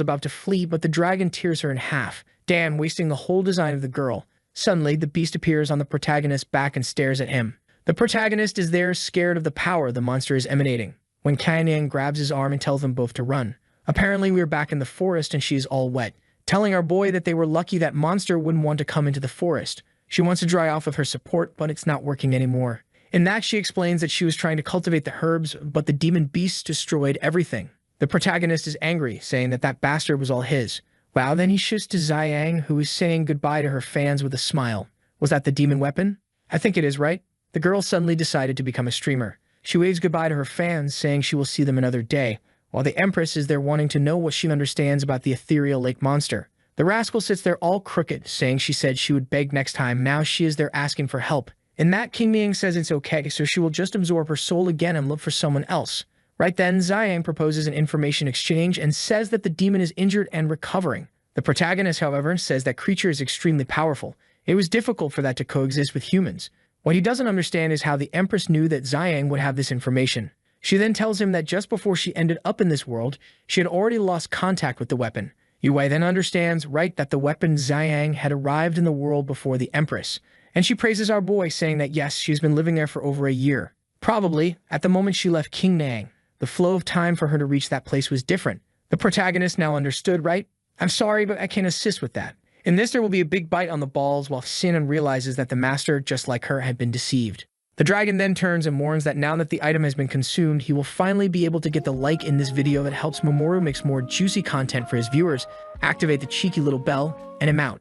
about to flee, but the dragon tears her in half. Damn, wasting the whole design of the girl. Suddenly, the beast appears on the protagonist's back and stares at him. The protagonist is there, scared of the power the monster is emanating, when Kainyang grabs his arm and tells them both to run. Apparently, we are back in the forest and she is all wet, telling our boy that they were lucky that monster wouldn't want to come into the forest. She wants to dry off with her support, but it's not working anymore. In that, she explains that she was trying to cultivate the herbs, but the demon beasts destroyed everything. The protagonist is angry, saying that that bastard was all his. Wow, then he shifts to Xiang, who is saying goodbye to her fans with a smile. Was that the demon weapon? I think it is, right? The girl suddenly decided to become a streamer. She waves goodbye to her fans, saying she will see them another day, while the Empress is there wanting to know what she understands about the ethereal lake monster. The rascal sits there all crooked, saying she said she would beg next time. Now she is there asking for help. In that, King Ming says it's okay, so she will just absorb her soul again and look for someone else. Right then, Xiang proposes an information exchange and says that the demon is injured and recovering. The protagonist, however, says that creature is extremely powerful. It was difficult for that to coexist with humans. What he doesn't understand is how the Empress knew that Xiang would have this information. She then tells him that just before she ended up in this world, she had already lost contact with the weapon. Yue then understands, right, that the weapon Xiang had arrived in the world before the Empress. And she praises our boy, saying that yes, she's been living there for over a year. Probably, at the moment she left King Nang, the flow of time for her to reach that place was different. The protagonist now understood, right? I'm sorry, but I can't assist with that. In this, there will be a big bite on the balls while Sin realizes that the master, just like her, had been deceived. The dragon then turns and warns that now that the item has been consumed, he will finally be able to get the like in this video that helps Mamoru make more juicy content for his viewers, activate the cheeky little bell, and I'm out.